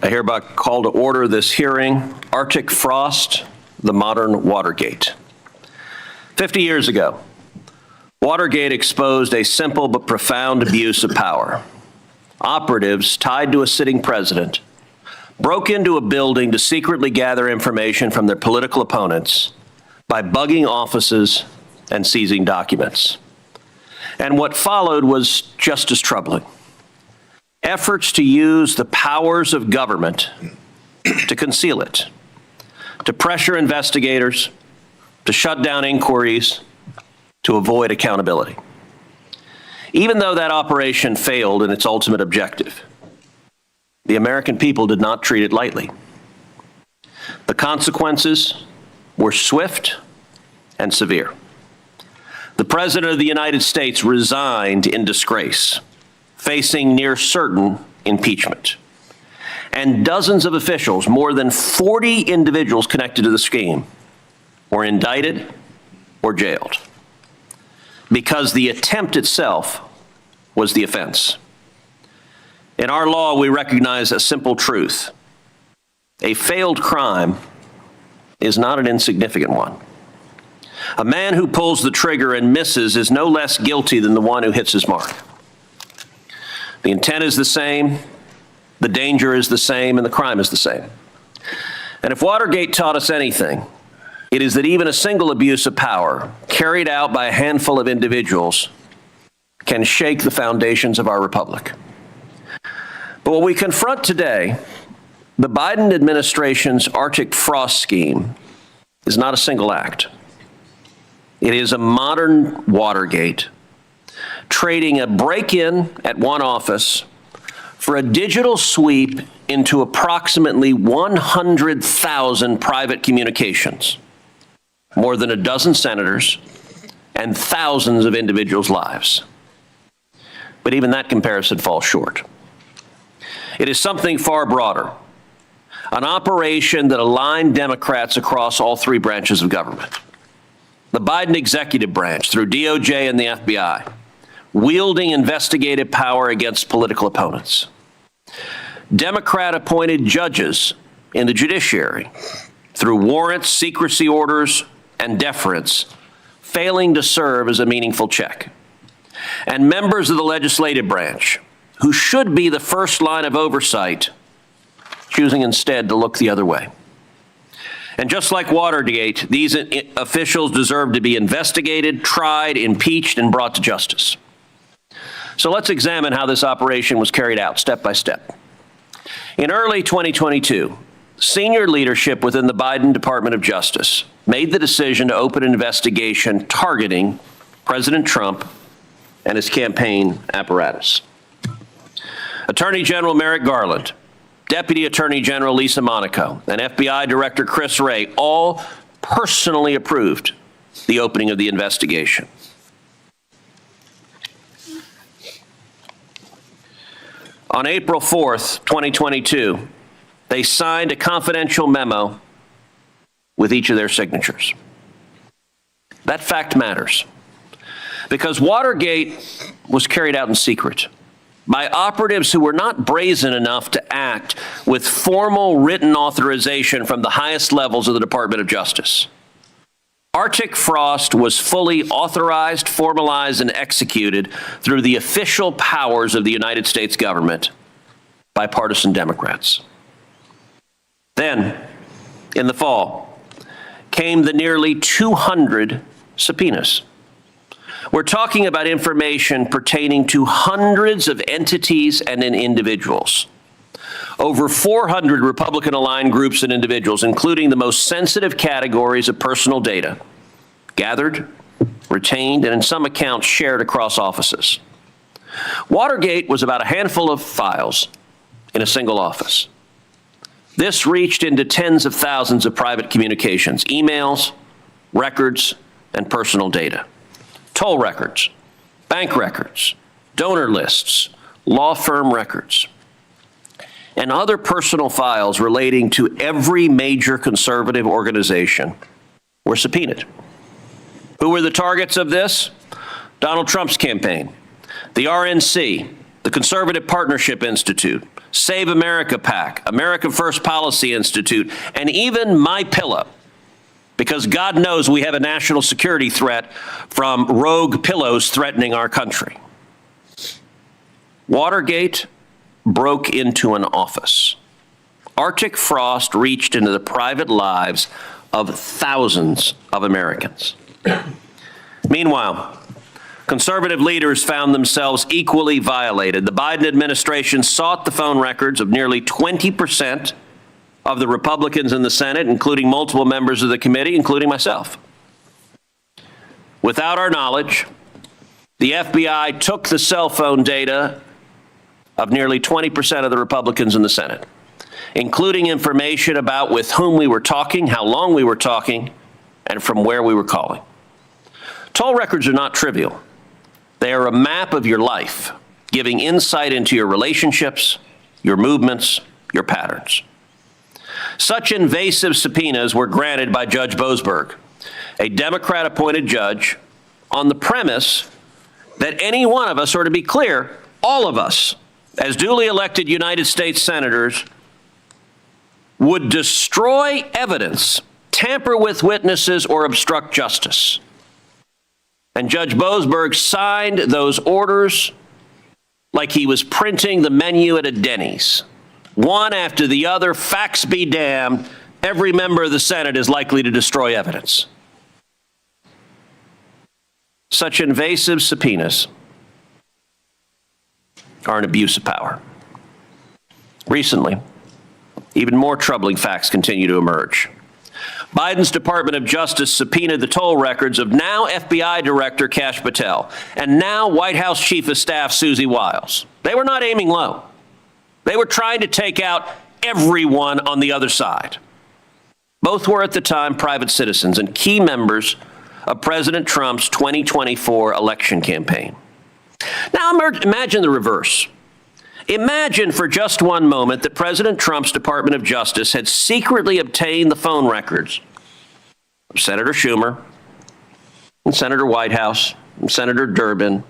I hereby call to order this hearing, Arctic Frost, the Modern Watergate. 50 years ago, Watergate exposed a simple but profound abuse of power. Operatives tied to a sitting president broke into a building to secretly gather information from their political opponents by bugging offices and seizing documents. And what followed was just as troubling. Efforts to use the powers of government to conceal it, to pressure investigators, to shut down inquiries, to avoid accountability. Even though that operation failed in its ultimate objective, the American people did not treat it lightly. The consequences were swift and severe. The President of the United States resigned in disgrace, facing near certain impeachment. And dozens of officials, more than 40 individuals connected to the scheme, were indicted or jailed because the attempt itself was the offense. In our law, we recognize a simple truth. A failed crime is not an insignificant one. A man who pulls the trigger and misses is no less guilty than the one who hits his mark. The intent is the same, the danger is the same, and the crime is the same. And if Watergate taught us anything, it is that even a single abuse of power carried out by a handful of individuals can shake the foundations of our republic. But what we confront today, the Biden administration's Arctic Frost scheme, is not a single act. It is a modern Watergate, trading a break-in at one office for a digital sweep into approximately 100,000 private communications, more than a dozen senators, and thousands of individuals' lives. But even that comparison falls short. It is something far broader, an operation that aligned Democrats across all three branches of government. The Biden executive branch, through DOJ and the FBI, wielding investigative power against political opponents. Democrat-appointed judges in the judiciary, through warrants, secrecy orders, and deference, failing to serve as a meaningful check. And members of the legislative branch, who should be the first line of oversight, choosing instead to look the other way. And just like Watergate, these officials deserve to be investigated, tried, impeached, and brought to justice. So let's examine how this operation was carried out step by step. In early 2022, senior leadership within the Biden Department of Justice made the decision to open an investigation targeting President Trump and his campaign apparatus. Attorney General Merrick Garland, Deputy Attorney General Lisa Monaco, and FBI Director Chris Wray all personally approved the opening of the investigation. On April 4th, 2022, they signed a confidential memo with each of their signatures. That fact matters because Watergate was carried out in secret by operatives who were not brazen enough to act with formal written authorization from the highest levels of the Department of Justice. Arctic Frost was fully authorized, formalized, and executed through the official powers of the United States government by partisan Democrats. Then, in the fall, came the nearly 200 subpoenas. We're talking about information pertaining to hundreds of entities and individuals. Over 400 Republican-aligned groups and individuals, including the most sensitive categories of personal data, gathered, retained, and in some accounts shared across offices. Watergate was about a handful of files in a single office. This reached into tens of thousands of private communications, emails, records, and personal data. Toll records, bank records, donor lists, law firm records, and other personal files relating to every major conservative organization were subpoenaed. Who were the targets of this? Donald Trump's campaign, the RNC, the Conservative Partnership Institute, Save America PAC, America First Policy Institute, and even MyPillow, because God knows we have a national security threat from rogue pillows threatening our country. Watergate broke into an office. Arctic frost reached into the private lives of thousands of Americans. Meanwhile, conservative leaders found themselves equally violated. The Biden administration sought the phone records of nearly 20% of the Republicans in the Senate, including multiple members of the committee, including myself. Without our knowledge, the FBI took the cell phone data of nearly 20% of the Republicans in the Senate, including information about with whom we were talking, how long we were talking, and from where we were calling. Toll records are not trivial. They are a map of your life, giving insight into your relationships, your movements, your patterns. Such invasive subpoenas were granted by Judge Boasberg, a Democrat-appointed judge, on the premise that any one of us, or to be clear, all of us, as duly elected United States senators, would destroy evidence, tamper with witnesses, or obstruct justice. And Judge Boasberg signed those orders like he was printing the menu at a Denny's. One after the other, facts be damned, every member of the Senate is likely to destroy evidence. Such invasive subpoenas are an abuse of power. Recently, even more troubling facts continue to emerge. Biden's Department of Justice subpoenaed the toll records of now FBI Director Kash Patel and now White House Chief of Staff Susie Wiles. They were not aiming low. They were trying to take out everyone on the other side. Both were at the time private citizens and key members of President Trump's 2024 election campaign. Now imagine the reverse. Imagine for just one moment that President Trump's Department of Justice had secretly obtained the phone records of Senator Schumer, and Senator Whitehouse, and Senator Durbin,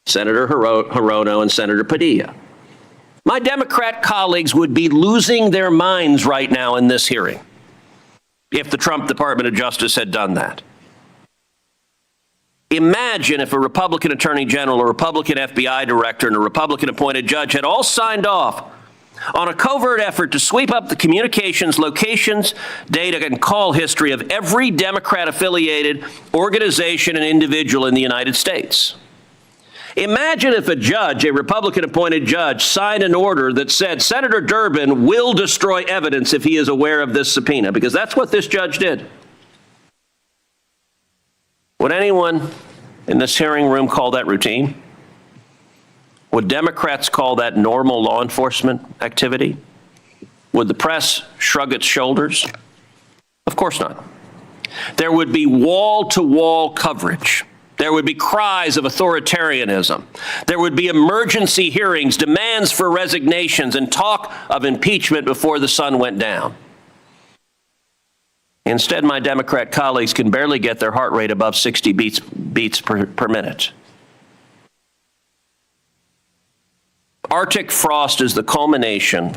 Senator Hirono, and Senator Padilla. My Democrat colleagues would be losing their minds right now in this hearing if the Trump Department of Justice had done that. Imagine if a Republican Attorney General, a Republican FBI Director, and a Republican appointed judge had all signed off on a covert effort to sweep up the communications, locations, data, and call history of every Democrat-affiliated organization and individual in the United States. Imagine if a judge, a Republican-appointed judge, signed an order that said Senator Durbin will destroy evidence if he is aware of this subpoena, because that's what this judge did. Would anyone in this hearing room call that routine? Would Democrats call that normal law enforcement activity? Would the press shrug its shoulders? Of course not. There would be wall-to-wall coverage. There would be cries of authoritarianism. There would be emergency hearings, demands for resignations, and talk of impeachment before the sun went down. Instead, my Democrat colleagues can barely get their heart rate above 60 beats per minute. Arctic frost is the culmination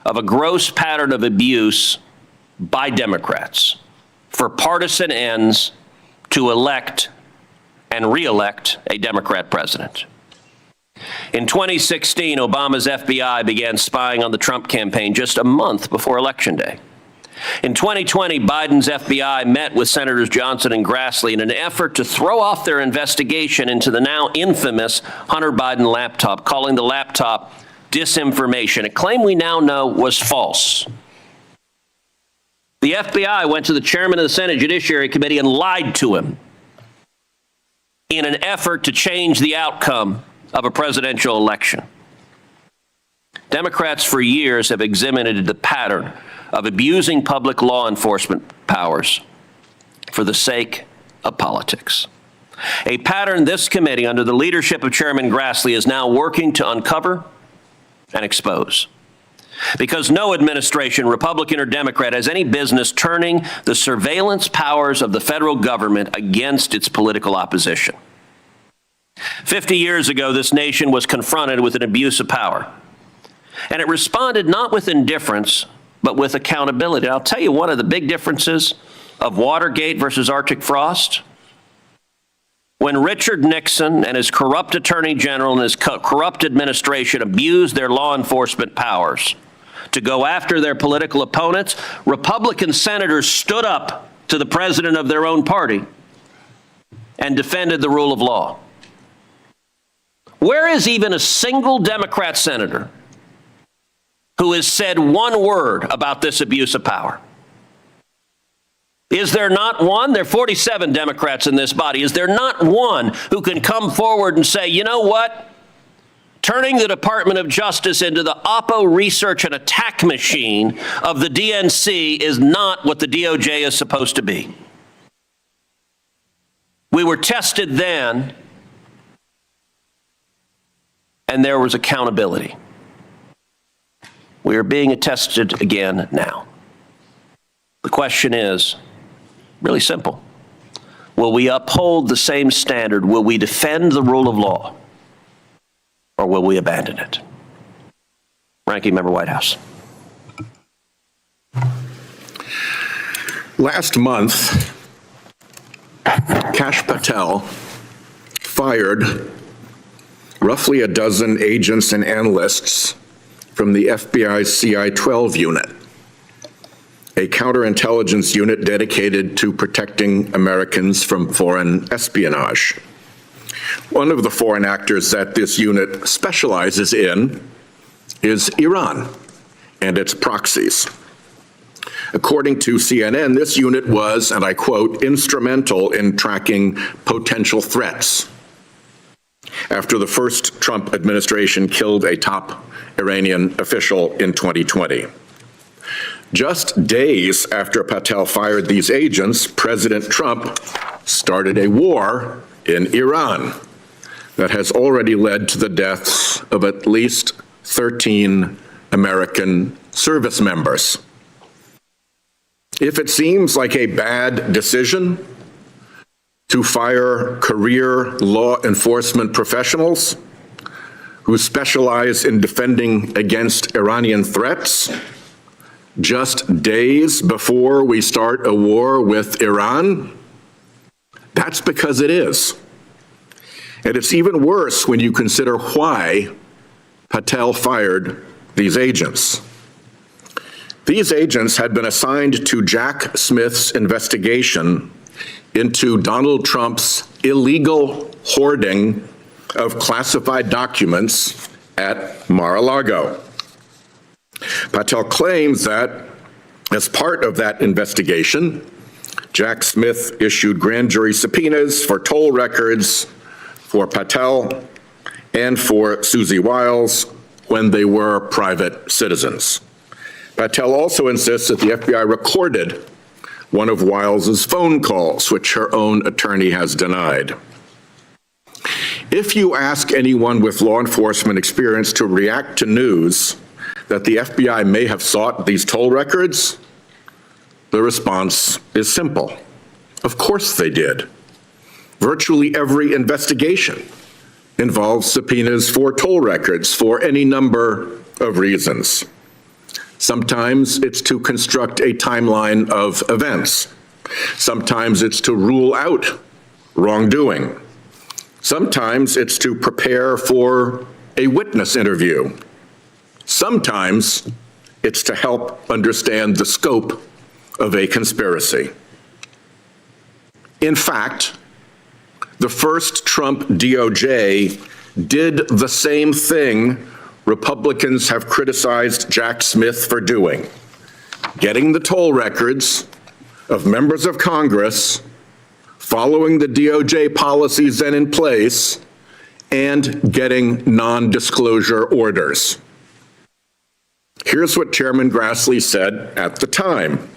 of a gross pattern of abuse by Democrats for partisan ends to elect and re-elect a Democrat president. In 2016, Obama's FBI began spying on the Trump campaign just a month before Election Day. In 2020, Biden's FBI met with Senators Johnson and Grassley in an effort to throw off their investigation into the now infamous Hunter Biden laptop, calling the laptop disinformation, a claim we now know was false. The FBI went to the chairman of the Senate Judiciary Committee and lied to him in an effort to change the outcome of a presidential election. Democrats for years have exhibited the pattern of abusing public law enforcement powers for the sake of politics. A pattern this committee, under the leadership of Chairman Grassley, is now working to uncover and expose. Because no administration, Republican or Democrat, has any business turning the surveillance powers of the federal government against its political opposition. 50 years ago, this nation was confronted with an abuse of power. And it responded not with indifference, but with accountability. And I'll tell you one of the big differences of Watergate versus Arctic Frost. When Richard Nixon and his corrupt attorney general and his corrupt administration abused their law enforcement powers to go after their political opponents, Republican senators stood up to the president of their own party and defended the rule of law. Where is even a single Democrat senator who has said one word about this abuse of power? Is there not one? There are 47 Democrats in this body. Is there not one who can come forward and say, you know what? Turning the Department of Justice into the Oppo research and attack machine of the DNC is not what the DOJ is supposed to be. We were tested then, and there was accountability. We are being tested again now. The question is really simple. Will we uphold the same standard? Will we defend the rule of law? Or will we abandon it? Ranking Member Whitehouse. Last month, Kash Patel fired roughly a dozen agents and analysts from the FBI's CI-12 unit, a counterintelligence unit dedicated to protecting Americans from foreign espionage. One of the foreign actors that this unit specializes in is Iran and its proxies. According to CNN, this unit was, and I quote, instrumental in tracking potential threats after the first Trump administration killed a top Iranian official in 2020. Just days after Patel fired these agents, President Trump started a war in Iran that has already led to the deaths of at least 13 American service members. If it seems like a bad decision to fire career law enforcement professionals who specialize in defending against Iranian threats just days before we start a war with Iran, that's because it is. And it's even worse when you consider why Patel fired these agents. These agents had been assigned to Jack Smith's investigation into Donald Trump's illegal hoarding of classified documents at Mar-a-Lago. Patel claims that as part of that investigation, Jack Smith issued grand jury subpoenas for toll records for Patel and for Susie Wiles when they were private citizens. Patel also insists that the FBI recorded one of Wiles's phone calls, which her own attorney has denied. If you ask anyone with law enforcement experience to react to news that the FBI may have sought these toll records, the response is simple. Of course they did. Virtually every investigation involves subpoenas for toll records for any number of reasons. Sometimes it's to construct a timeline of events. Sometimes it's to rule out wrongdoing. Sometimes it's to prepare for a witness interview. Sometimes it's to help understand the scope of a conspiracy. In fact, the first Trump DOJ did the same thing Republicans have criticized Jack Smith for doing, getting the toll records of members of Congress, following the DOJ policies then in place, and getting non-disclosure orders. Here's what Chairman Grassley said at the time.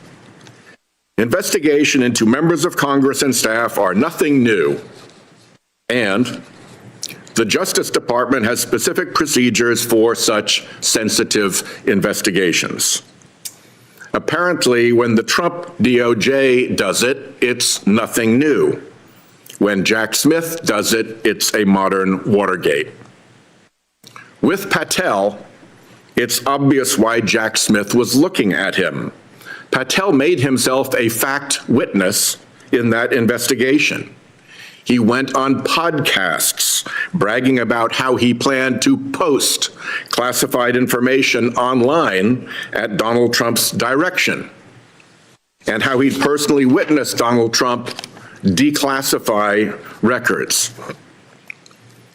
Investigation into members of Congress and staff are nothing new, and the Justice Department has specific procedures for such sensitive investigations. Apparently, when the Trump DOJ does it, it's nothing new. When Jack Smith does it, it's a modern Watergate. With Patel, it's obvious why Jack Smith was looking at him. Patel made himself a fact witness in that investigation. He went on podcasts bragging about how he planned to post classified information online at Donald Trump's direction, and how he'd personally witnessed Donald Trump declassify records.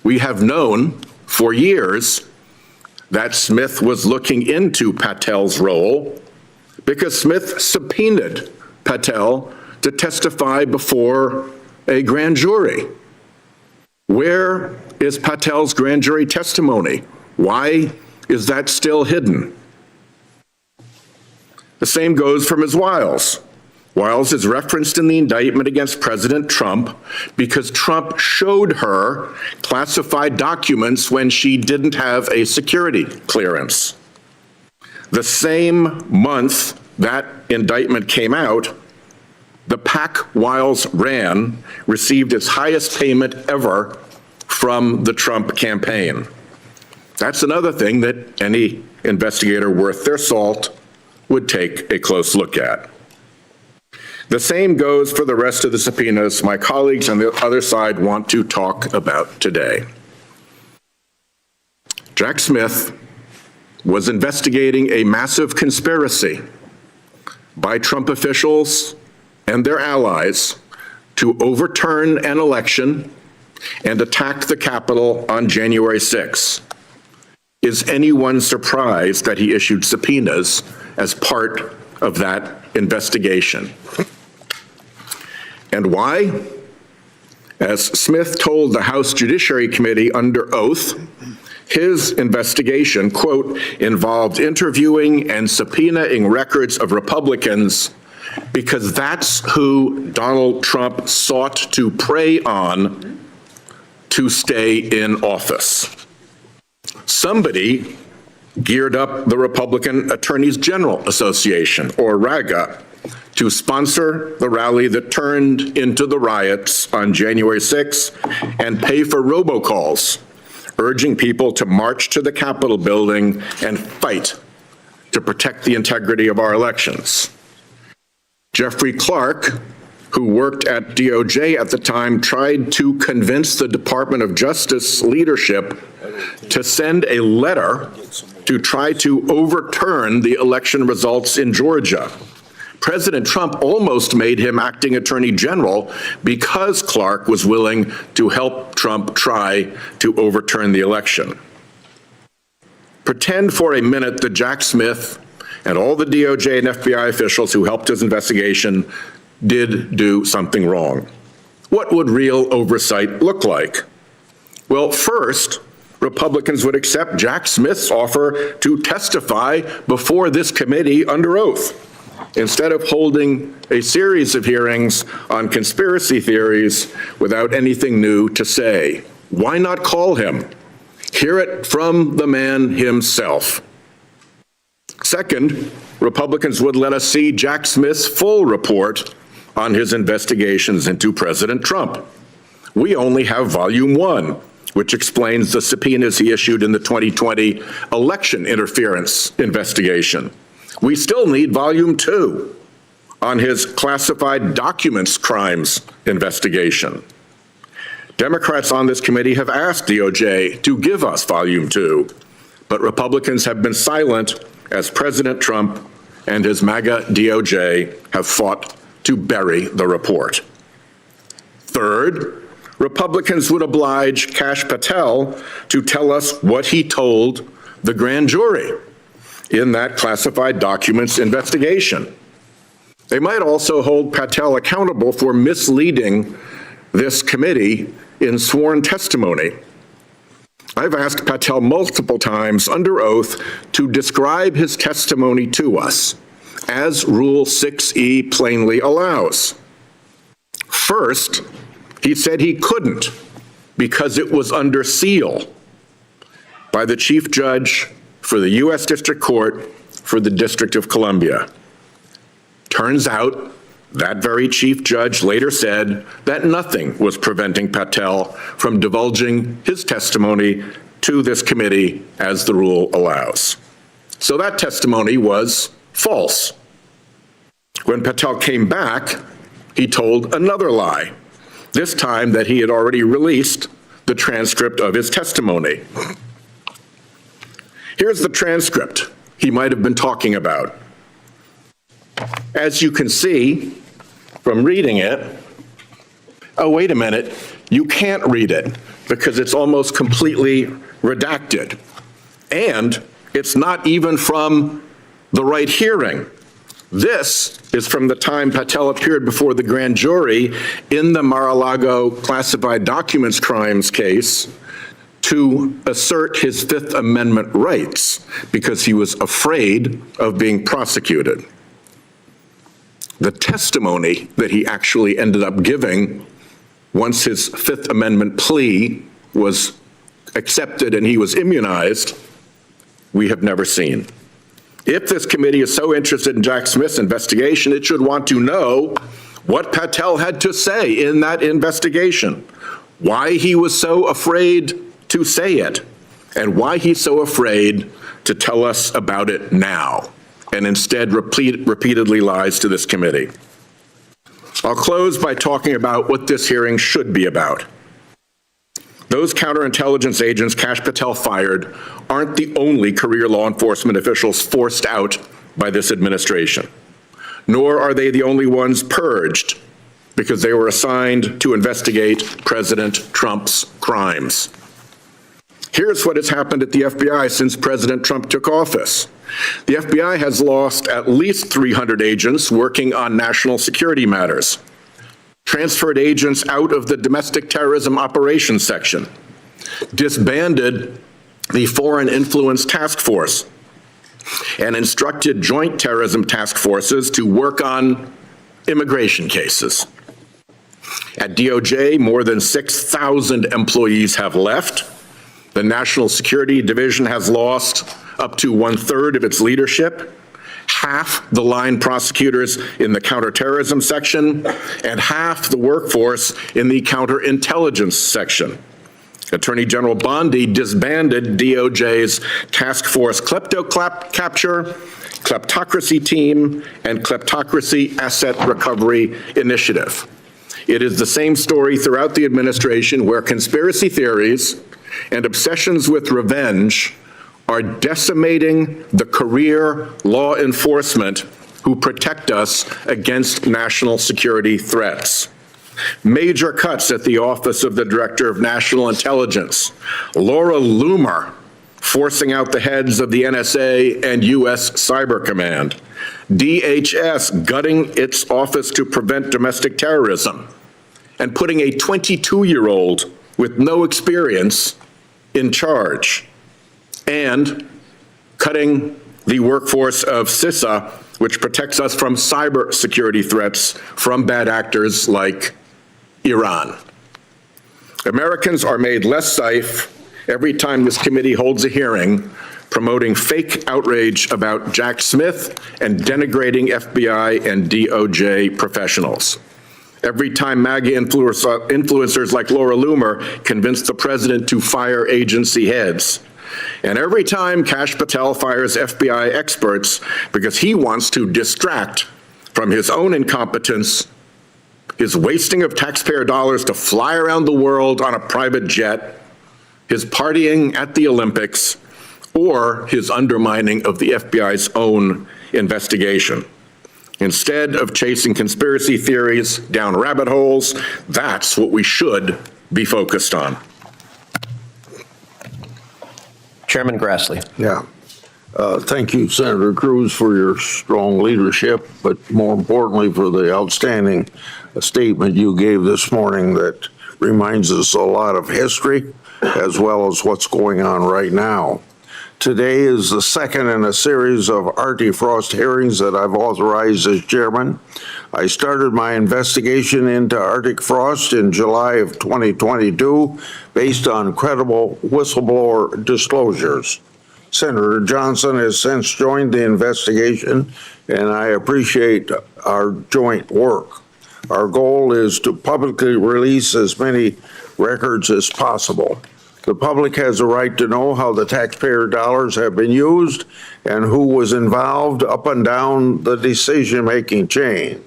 We have known for years that Smith was looking into Patel's role because Smith subpoenaed Patel to testify before a grand jury. Where is Patel's grand jury testimony? Why is that still hidden? The same goes for Ms. Wiles. Wiles is referenced in the indictment against President Trump because Trump showed her classified documents when she didn't have a security clearance. The same month that indictment came out, the PAC Wiles ran received its highest payment ever from the Trump campaign. That's another thing that any investigator worth their salt would take a close look at. The same goes for the rest of the subpoenas my colleagues on the other side want to talk about today. Jack Smith was investigating a massive conspiracy by Trump officials and their allies to overturn an election and attack the Capitol on January 6. Is anyone surprised that he issued subpoenas as part of that investigation? And why? As Smith told the House Judiciary Committee under oath, his investigation, quote, involved interviewing and subpoenaing records of Republicans because that's who Donald Trump sought to prey on to stay in office. Somebody geared up the Republican Attorneys General Association, or RAGA, to sponsor the rally that turned into the riots on January 6 and pay for robocalls, urging people to march to the Capitol building and fight to protect the integrity of our elections. Jeffrey Clark, who worked at DOJ at the time, tried to convince the Department of Justice leadership to send a letter to try to overturn the election results in Georgia. President Trump almost made him acting attorney general because Clark was willing to help Trump try to overturn the election. Pretend for a minute that Jack Smith and all the DOJ and FBI officials who helped his investigation did do something wrong. What would real oversight look like? Well, first, Republicans would accept Jack Smith's offer to testify before this committee under oath, instead of holding a series of hearings on conspiracy theories without anything new to say. Why not call him? Hear it from the man himself. Second, Republicans would let us see Jack Smith's full report on his investigations into President Trump. We only have Volume 1, which explains the subpoenas he issued in the 2020 election interference investigation. We still need Volume 2 on his classified documents crimes investigation. Democrats on this committee have asked DOJ to give us Volume 2, but Republicans have been silent as President Trump and his MAGA DOJ have fought to bury the report. Third, Republicans would oblige Kash Patel to tell us what he told the grand jury in that classified documents investigation. They might also hold Patel accountable for misleading this committee in sworn testimony. I've asked Patel multiple times under oath to describe his testimony to us, as Rule 6E plainly allows. First, he said he couldn't because it was under seal by the Chief Judge for the U.S. District Court for the District of Columbia. Turns out that very Chief Judge later said that nothing was preventing Patel from divulging his testimony to this committee as the rule allows. So that testimony was false. When Patel came back, he told another lie, this time that he had already released the transcript of his testimony. Here's the transcript he might have been talking about. As you can see from reading it, oh, wait a minute, you can't read it because it's almost completely redacted. And it's not even from the right hearing. This is from the time Patel appeared before the grand jury in the Mar-a-Lago classified documents crimes case to assert his Fifth Amendment rights because he was afraid of being prosecuted. The testimony that he actually ended up giving once his Fifth Amendment plea was accepted and he was immunized, we have never seen. If this committee is so interested in Jack Smith's investigation, it should want to know what Patel had to say in that investigation, why he was so afraid to say it, and why he's so afraid to tell us about it now, and instead repeatedly lies to this committee. I'll close by talking about what this hearing should be about. Those counterintelligence agents Kash Patel fired aren't the only career law enforcement officials forced out by this administration, nor are they the only ones purged because they were assigned to investigate President Trump's crimes. Here's what has happened at the FBI since President Trump took office. The FBI has lost at least 300 agents working on national security matters, transferred agents out of the domestic terrorism operations section, disbanded the Foreign Influence Task Force, and instructed joint terrorism task forces to work on immigration cases. At DOJ, more than 6,000 employees have left. The National Security Division has lost up to 1/3 of its leadership, half the line prosecutors in the counterterrorism section, and half the workforce in the counterintelligence section. Attorney General Bondi disbanded DOJ's Task Force Capture, Kleptocracy Team, and Kleptocracy Asset Recovery Initiative. It is the same story throughout the administration where conspiracy theories and obsessions with revenge are decimating the career law enforcement who protect us against national security threats. Major cuts at the Office of the Director of National Intelligence. Laura Loomer forcing out the heads of the NSA and U.S. Cyber Command. DHS gutting its Office to Prevent Domestic Terrorism and putting a 22-year-old with no experience in charge. And cutting the workforce of CISA, which protects us from cyber security threats from bad actors like Iran. Americans are made less safe every time this committee holds a hearing promoting fake outrage about Jack Smith and denigrating FBI and DOJ professionals. Every time MAGA influencers like Laura Loomer convince the president to fire agency heads. And every time Kash Patel fires FBI experts because he wants to distract from his own incompetence, his wasting of taxpayer dollars to fly around the world on a private jet, his partying at the Olympics, or his undermining of the FBI's own investigation. Instead of chasing conspiracy theories down rabbit holes, that's what we should be focused on. Chairman Grassley. Yeah. Thank you, Senator Cruz, for your strong leadership, but more importantly, for the outstanding statement you gave this morning that reminds us a lot of history as well as what's going on right now. Today is the second in a series of Artie Frost hearings that I've authorized as chairman. I started my investigation into Arctic Frost in July of 2022 based on credible whistleblower disclosures. Senator Johnson has since joined the investigation, and I appreciate our joint work. Our goal is to publicly release as many records as possible. The public has a right to know how the taxpayer dollars have been used and who was involved up and down the decision-making chain.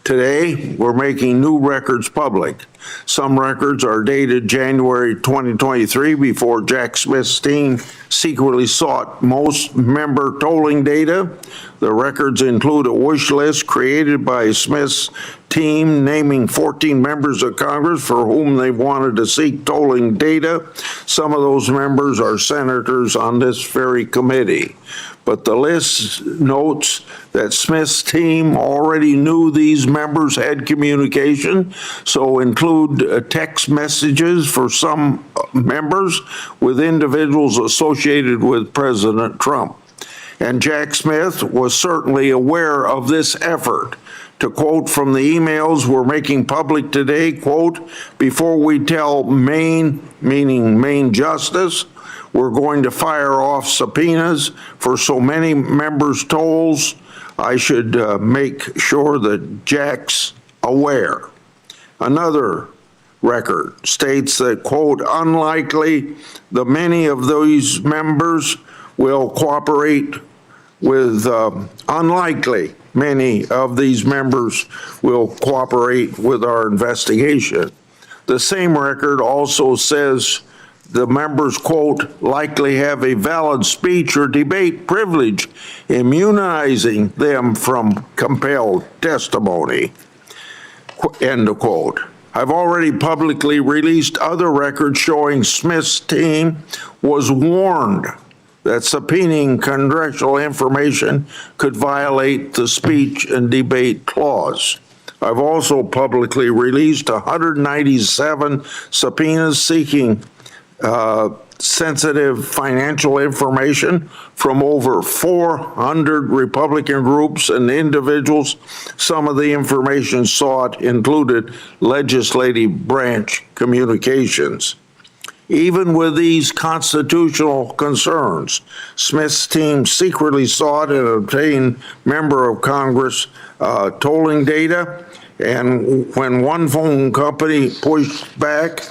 Today, we're making new records public. Some records are dated January 2023 before Jack Smith's team secretly sought most member tolling data. The records include a wish list created by Smith's team naming 14 members of Congress for whom they wanted to seek tolling data. Some of those members are senators on this very committee. But the list notes that Smith's team already knew these members had communication, so include text messages for some members with individuals associated with President Trump. And Jack Smith was certainly aware of this effort. To quote from the emails we're making public today, quote, "Before we tell Maine, meaning Maine Justice, we're going to fire off subpoenas for so many members' tolls. I should make sure that Jack's aware." Another record states that, quote, "Unlikely the many of these members will cooperate with, unlikely many of these members will cooperate with our investigation." The same record also says the members, quote, "likely have a valid speech or debate privilege, immunizing them from compelled testimony," end of quote. I've already publicly released other records showing Smith's team was warned that subpoenaing congressional information could violate the speech and debate clause. I've also publicly released 197 subpoenas seeking sensitive financial information from over 400 Republican groups and individuals. Some of the information sought included legislative branch communications. Even with these constitutional concerns, Smith's team secretly sought and obtained member of Congress tolling data, and when one phone company pushed back,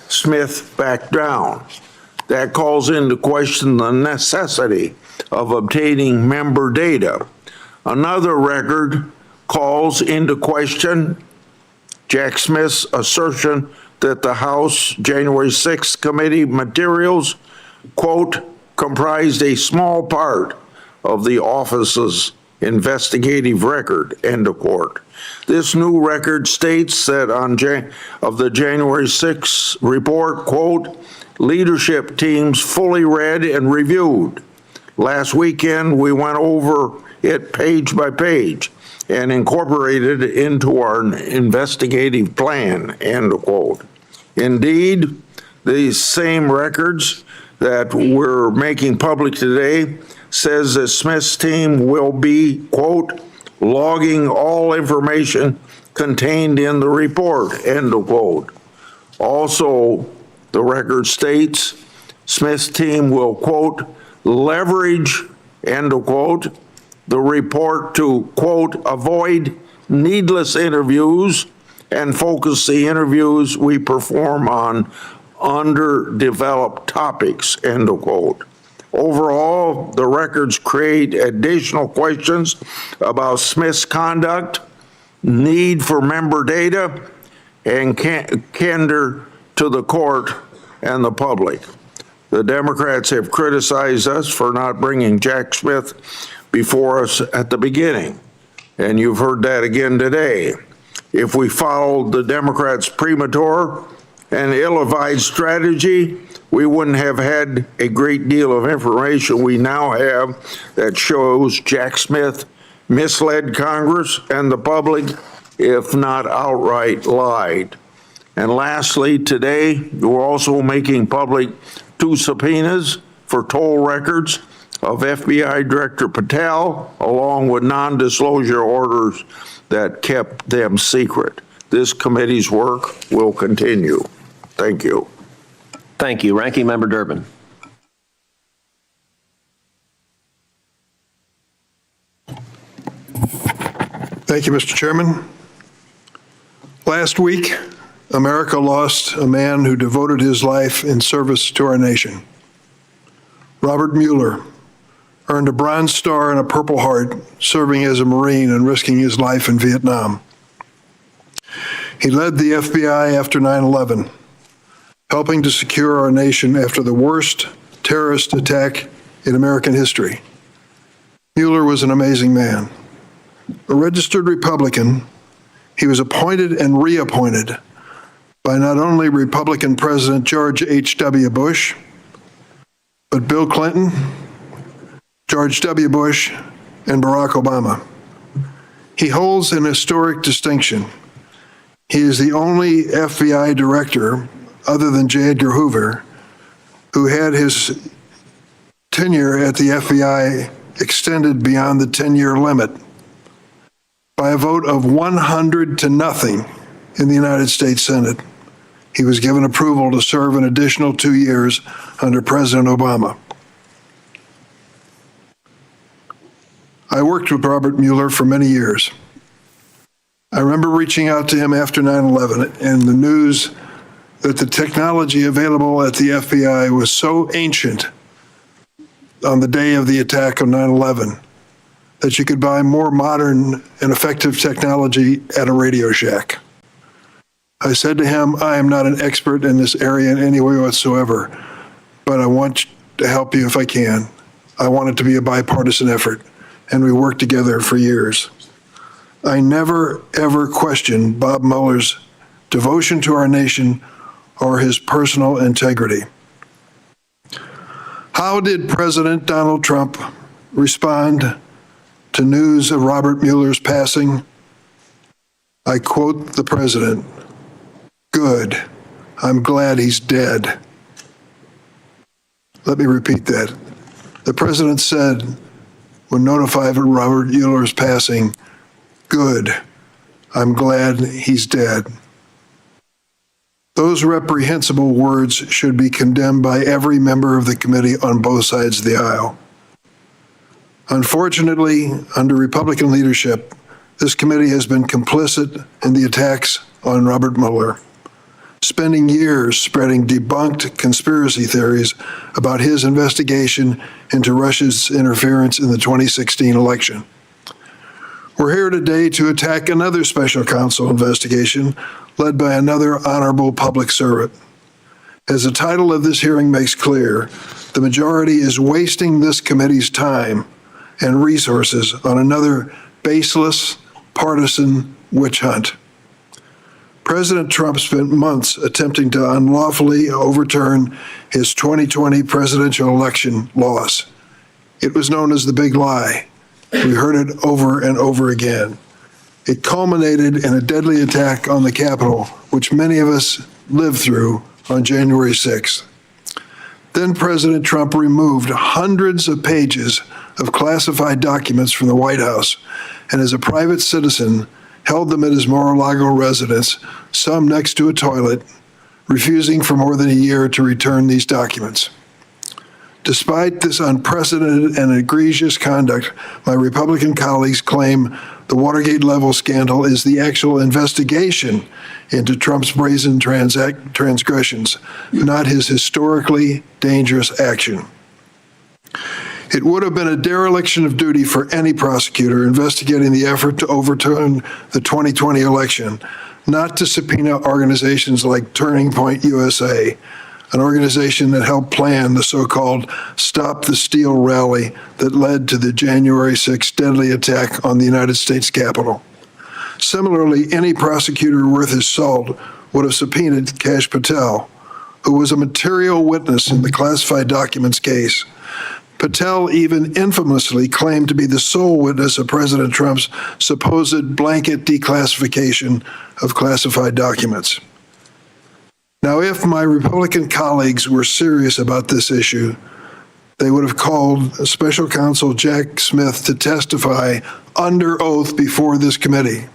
Smith backed down. That calls into question the necessity of obtaining member data. Another record calls into question Jack Smith's assertion that the House January 6th committee materials, quote, "comprised a small part of the office's investigative record," end of quote. This new record states that of the January 6th report, quote, "leadership teams fully read and reviewed. Last weekend, we went over it page by page and incorporated it into our investigative plan," end of quote. Indeed, these same records that we're making public today says that Smith's team will be, quote, "logging all information contained in the report," end of quote. Also, the record states Smith's team will, quote, "leverage," end of quote, "the report to, quote, "avoid needless interviews and focus the interviews we perform on underdeveloped topics," end of quote. Overall, the records create additional questions about Smith's conduct, need for member data, and candor to the court and the public. The Democrats have criticized us for not bringing Jack Smith before us at the beginning, and you've heard that again today. If we followed the Democrats' premature and ill-advised strategy, we wouldn't have had a great deal of information we now have that shows Jack Smith misled Congress and the public, if not outright lied. And lastly, today, we're also making public 2 subpoenas for toll records of FBI Director Patel, along with non-disclosure orders that kept them secret. This committee's work will continue. Thank you. Thank you. Ranking Member Durbin. Thank you, Mr. Chairman. Last week, America lost a man who devoted his life in service to our nation. Robert Mueller earned a Bronze Star and a Purple Heart serving as a Marine and risking his life in Vietnam. He led the FBI after 9/11, helping to secure our nation after the worst terrorist attack in American history. Mueller was an amazing man. A registered Republican, he was appointed and reappointed by not only Republican President George H.W. Bush, but Bill Clinton, George W. Bush, and Barack Obama. He holds an historic distinction. He is the only FBI director, other than J. Edgar Hoover, who had his tenure at the FBI extended beyond the 10-year limit by a vote of 100 to nothing in the United States Senate. He was given approval to serve an additional 2 years under President Obama. I worked with Robert Mueller for many years. I remember reaching out to him after 9/11 and the news that the technology available at the FBI was so ancient on the day of the attack on 9/11 that you could buy more modern and effective technology at a Radio Shack. I said to him, I am not an expert in this area in any way whatsoever, but I want to help you if I can. I want it to be a bipartisan effort, and we worked together for years. I never, ever questioned Bob Mueller's devotion to our nation or his personal integrity. How did President Donald Trump respond to news of Robert Mueller's passing? I quote the president, "Good. I'm glad he's dead." Let me repeat that. The president said, when notified of Robert Mueller's passing, "Good. I'm glad he's dead." Those reprehensible words should be condemned by every member of the committee on both sides of the aisle. Unfortunately, under Republican leadership, this committee has been complicit in the attacks on Robert Mueller, spending years spreading debunked conspiracy theories about his investigation into Russia's interference in the 2016 election. We're here today to attack another special counsel investigation led by another honorable public servant. As the title of this hearing makes clear, the majority is wasting this committee's time and resources on another baseless, partisan witch hunt. President Trump spent months attempting to unlawfully overturn his 2020 presidential election loss. It was known as the Big Lie. We heard it over and over again. It culminated in a deadly attack on the Capitol, which many of us lived through on January 6th. Then President Trump removed hundreds of pages of classified documents from the White House, and as a private citizen, held them at his Mar-a-Lago residence, some next to a toilet, refusing for more than a year to return these documents. Despite this unprecedented and egregious conduct, my Republican colleagues claim the Watergate-level scandal is the actual investigation into Trump's brazen transgressions, not his historically dangerous action. It would have been a dereliction of duty for any prosecutor investigating the effort to overturn the 2020 election, not to subpoena organizations like Turning Point USA, an organization that helped plan the so-called Stop the Steal rally that led to the January 6th deadly attack on the United States Capitol. Similarly, any prosecutor worth his salt would have subpoenaed Kash Patel, who was a material witness in the classified documents case. Patel even infamously claimed to be the sole witness of President Trump's supposed blanket declassification of classified documents. Now, if my Republican colleagues were serious about this issue, they would have called Special Counsel Jack Smith to testify under oath before this committee.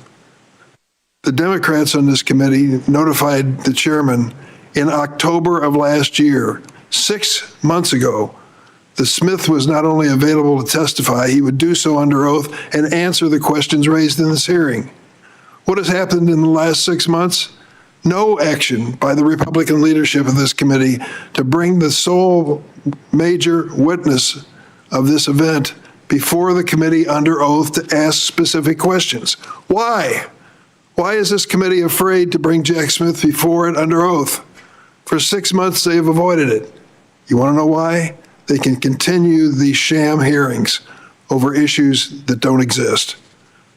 The Democrats on this committee notified the chairman in October of last year, 6 months ago, that Smith was not only available to testify, he would do so under oath and answer the questions raised in this hearing. What has happened in the last 6 months? no action by the Republican leadership of this committee to bring the sole major witness of this event before the committee under oath to ask specific questions. Why? Why is this committee afraid to bring Jack Smith before it under oath? For 6 months, they have avoided it. You want to know why? They can continue these sham hearings over issues that don't exist.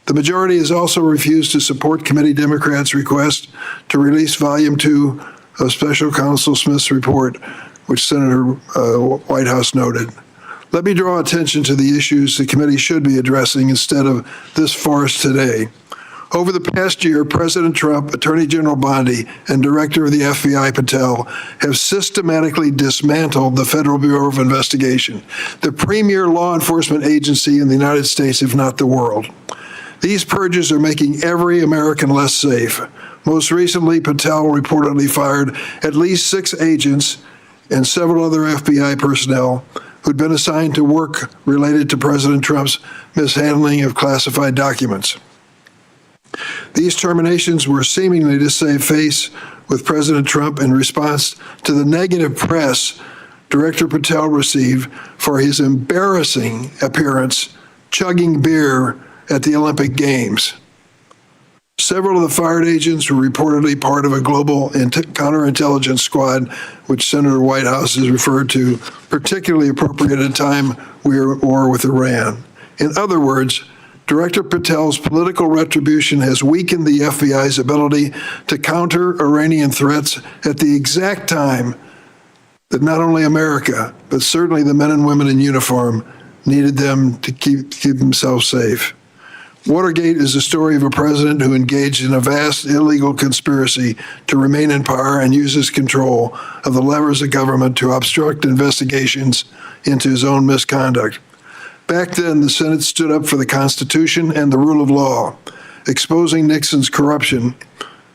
The majority has also refused to support committee Democrats' request to release Volume 2 of Special Counsel Smith's report, which Senator Whitehouse noted. Let me draw attention to the issues the committee should be addressing instead of this farce today. Over the past year, President Trump, Attorney General Bondi, and Director of the FBI, Patel, have systematically dismantled the Federal Bureau of Investigation, the premier law enforcement agency in the United States, if not the world. These purges are making every American less safe. Most recently, Patel reportedly fired at least 6 agents and several other FBI personnel who'd been assigned to work related to President Trump's mishandling of classified documents. These terminations were seemingly to save face with President Trump in response to the negative press Director Patel received for his embarrassing appearance chugging beer at the Olympic Games. Several of the fired agents were reportedly part of a global counterintelligence squad, which Senator Whitehouse has referred to, particularly appropriate at a time we are at war with Iran. In other words, Director Patel's political retribution has weakened the FBI's ability to counter Iranian threats at the exact time that not only America, but certainly the men and women in uniform needed them to keep themselves safe. Watergate is the story of a president who engaged in a vast illegal conspiracy to remain in power and uses control of the levers of government to obstruct investigations into his own misconduct. Back then, the Senate stood up for the Constitution and the rule of law, exposing Nixon's corruption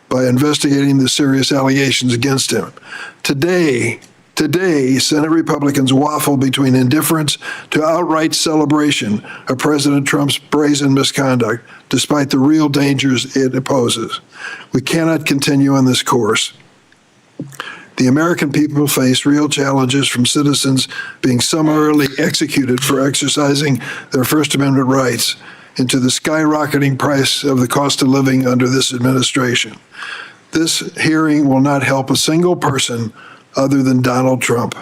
by investigating the serious allegations against him. Today, Senate Republicans waffle between indifference to outright celebration of President Trump's brazen misconduct, despite the real dangers it poses. We cannot continue on this course. The American people face real challenges from citizens being summarily executed for exercising their First Amendment rights into the skyrocketing price of the cost of living under this administration. This hearing will not help a single person other than Donald Trump,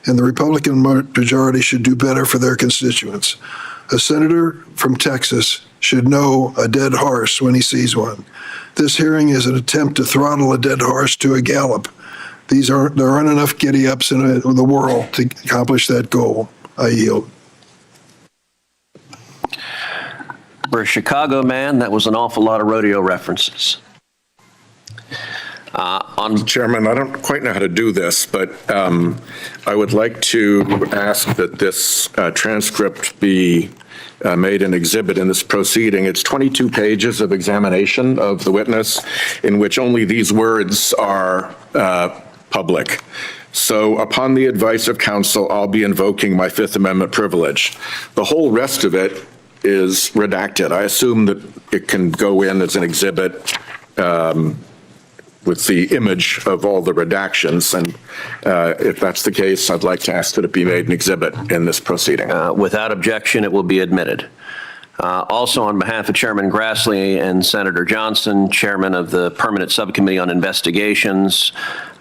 and the Republican majority should do better for their constituents. A senator from Texas should know a dead horse when he sees one. This hearing is an attempt to throttle a dead horse to a gallop. There aren't enough giddy-ups in the world to accomplish that goal. I yield. For a Chicago man, that was an awful lot of rodeo references. Chairman, I don't quite know how to do this, but I would like to ask that this transcript be made an exhibit in this proceeding. It's 22 pages of examination of the witness in which only these words are public. So upon the advice of counsel, I'll be invoking my Fifth Amendment privilege. The whole rest of it is redacted. I assume that it can go in as an exhibit with the image of all the redactions. And if that's the case, I'd like to ask that it be made an exhibit in this proceeding. Without objection, it will be admitted. Also, on behalf of Chairman Grassley and Senator Johnson, Chairman of the Permanent Subcommittee on Investigations,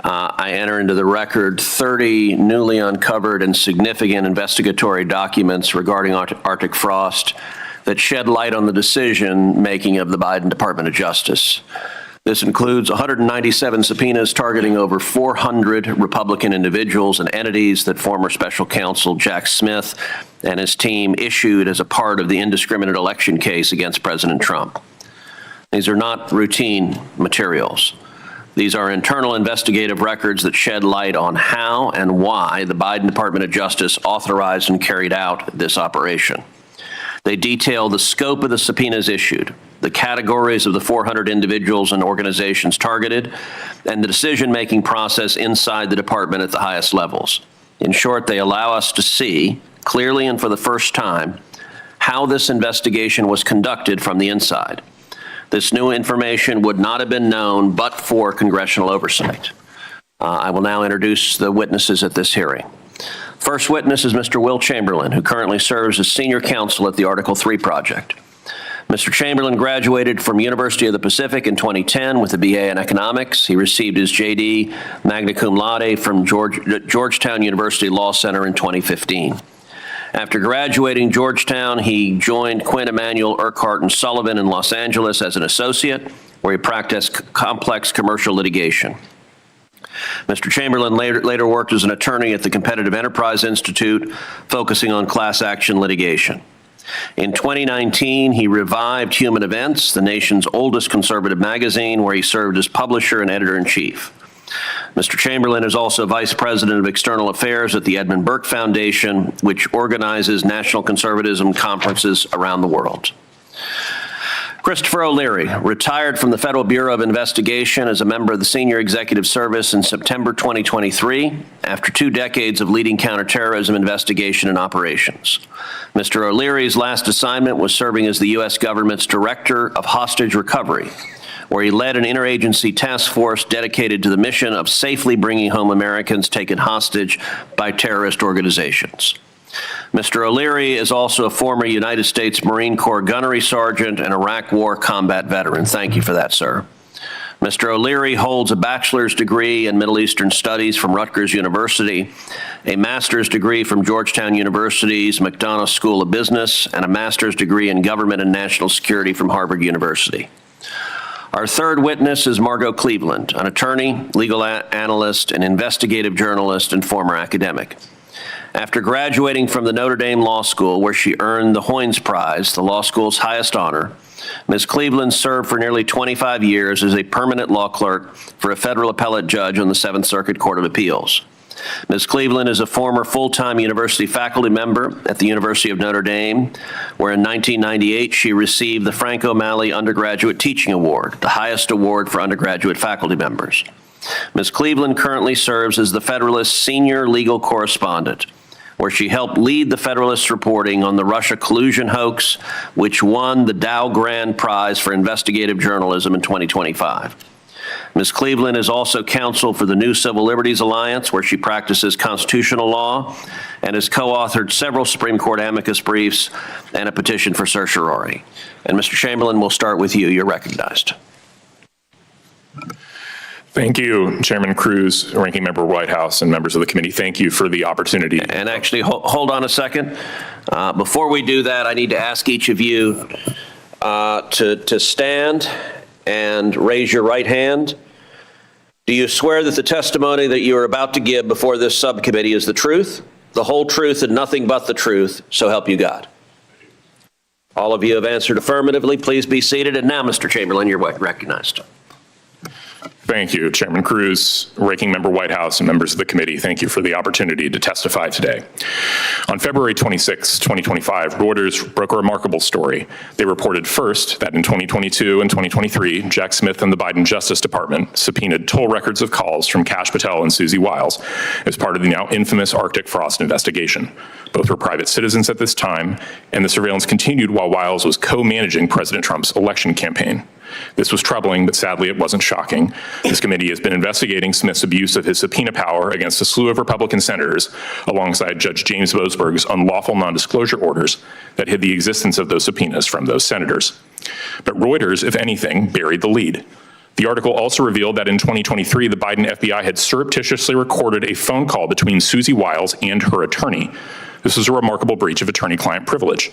I enter into the record 30 newly uncovered and significant investigatory documents regarding Arctic frost that shed light on the decision-making of the Biden Department of Justice. This includes 197 subpoenas targeting over 400 Republican individuals and entities that former special counsel Jack Smith and his team issued as a part of the indiscriminate election case against President Trump. These are not routine materials. These are internal investigative records that shed light on how and why the Biden Department of Justice authorized and carried out this operation. They detail the scope of the subpoenas issued, the categories of the 400 individuals and organizations targeted, and the decision-making process inside the department at the highest levels. In short, they allow us to see, clearly and for the first time, how this investigation was conducted from the inside. This new information would not have been known but for congressional oversight. I will now introduce the witnesses at this hearing. First witness is Mr. Will Chamberlain, who currently serves as senior counsel at the Article 3 project. Mr. Chamberlain graduated from University of the Pacific in 2010 with a BA in economics. He received his JD magna cum laude from Georgetown University Law Center in 2015. After graduating Georgetown, he joined Quinn Emanuel, Urquhart & Sullivan in Los Angeles as an associate, where he practiced complex commercial litigation. Mr. Chamberlain later worked as an attorney at the Competitive Enterprise Institute, focusing on class action litigation. In 2019, he revived Human Events, the nation's oldest conservative magazine, where he served as publisher and editor-in-chief. Mr. Chamberlain is also vice president of external affairs at the Edmund Burke Foundation, which organizes national conservatism conferences around the world. Christopher O'Leary retired from the Federal Bureau of Investigation as a member of the Senior Executive Service in September 2023, after 2 decades of leading counterterrorism investigation and operations. Mr. O'Leary's last assignment was serving as the U.S. government's Director of Hostage Recovery, where he led an interagency task force dedicated to the mission of safely bringing home Americans taken hostage by terrorist organizations. Mr. O'Leary is also a former United States Marine Corps gunnery sergeant and Iraq War combat veteran. Thank you for that, sir. Mr. O'Leary holds a bachelor's degree in Middle Eastern Studies from Rutgers University, a master's degree from Georgetown University's McDonough School of Business, and a master's degree in Government and National Security from Harvard University. Our third witness is Margot Cleveland, an attorney, legal analyst, and investigative journalist and former academic. After graduating from the Notre Dame Law School, where she earned the Hoynes Prize, the law school's highest honor, Ms. Cleveland served for nearly 25 years as a permanent law clerk for a federal appellate judge on the Seventh Circuit Court of Appeals. Ms. Cleveland is a former full-time university faculty member at the University of Notre Dame, where in 1998 she received the Frank O'Malley Undergraduate Teaching Award, the highest award for undergraduate faculty members. Ms. Cleveland currently serves as the Federalist Senior Legal Correspondent, where she helped lead the Federalist's reporting on the Russia collusion hoax, which won the Dow Grand Prize for Investigative Journalism in 2025. Ms. Cleveland is also counsel for the New Civil Liberties Alliance, where she practices constitutional law and has co-authored several Supreme Court amicus briefs and a petition for certiorari. And Mr. Chamberlain, we'll start with you. You're recognized. Thank you, Chairman Cruz, Ranking Member Whitehouse, and members of the committee. Thank you for the opportunity. And actually, hold on a second. Before we do that, I need to ask each of you to stand and raise your right hand. Do you swear that the testimony that you are about to give before this subcommittee is the truth, the whole truth, and nothing but the truth, so help you God? All of you have answered affirmatively. Please be seated. And now, Mr. Chamberlain, you're recognized. Thank you, Chairman Cruz, Ranking Member Whitehouse, and members of the committee. Thank you for the opportunity to testify today. On February 26, 2025, Reuters broke a remarkable story. They reported first that in 2022 and 2023, Jack Smith and the Biden Justice Department subpoenaed toll records of calls from Kash Patel and Susie Wiles as part of the now infamous Arctic Frost investigation. Both were private citizens at this time, and the surveillance continued while Wiles was co-managing President Trump's election campaign. This was troubling, but sadly it wasn't shocking. This committee has been investigating Smith's abuse of his subpoena power against a slew of Republican senators, alongside Judge James Boasberg's unlawful nondisclosure orders that hid the existence of those subpoenas from those senators. But Reuters, if anything, buried the lead. The article also revealed that in 2023, the Biden FBI had surreptitiously recorded a phone call between Susie Wiles and her attorney. This is a remarkable breach of attorney-client privilege.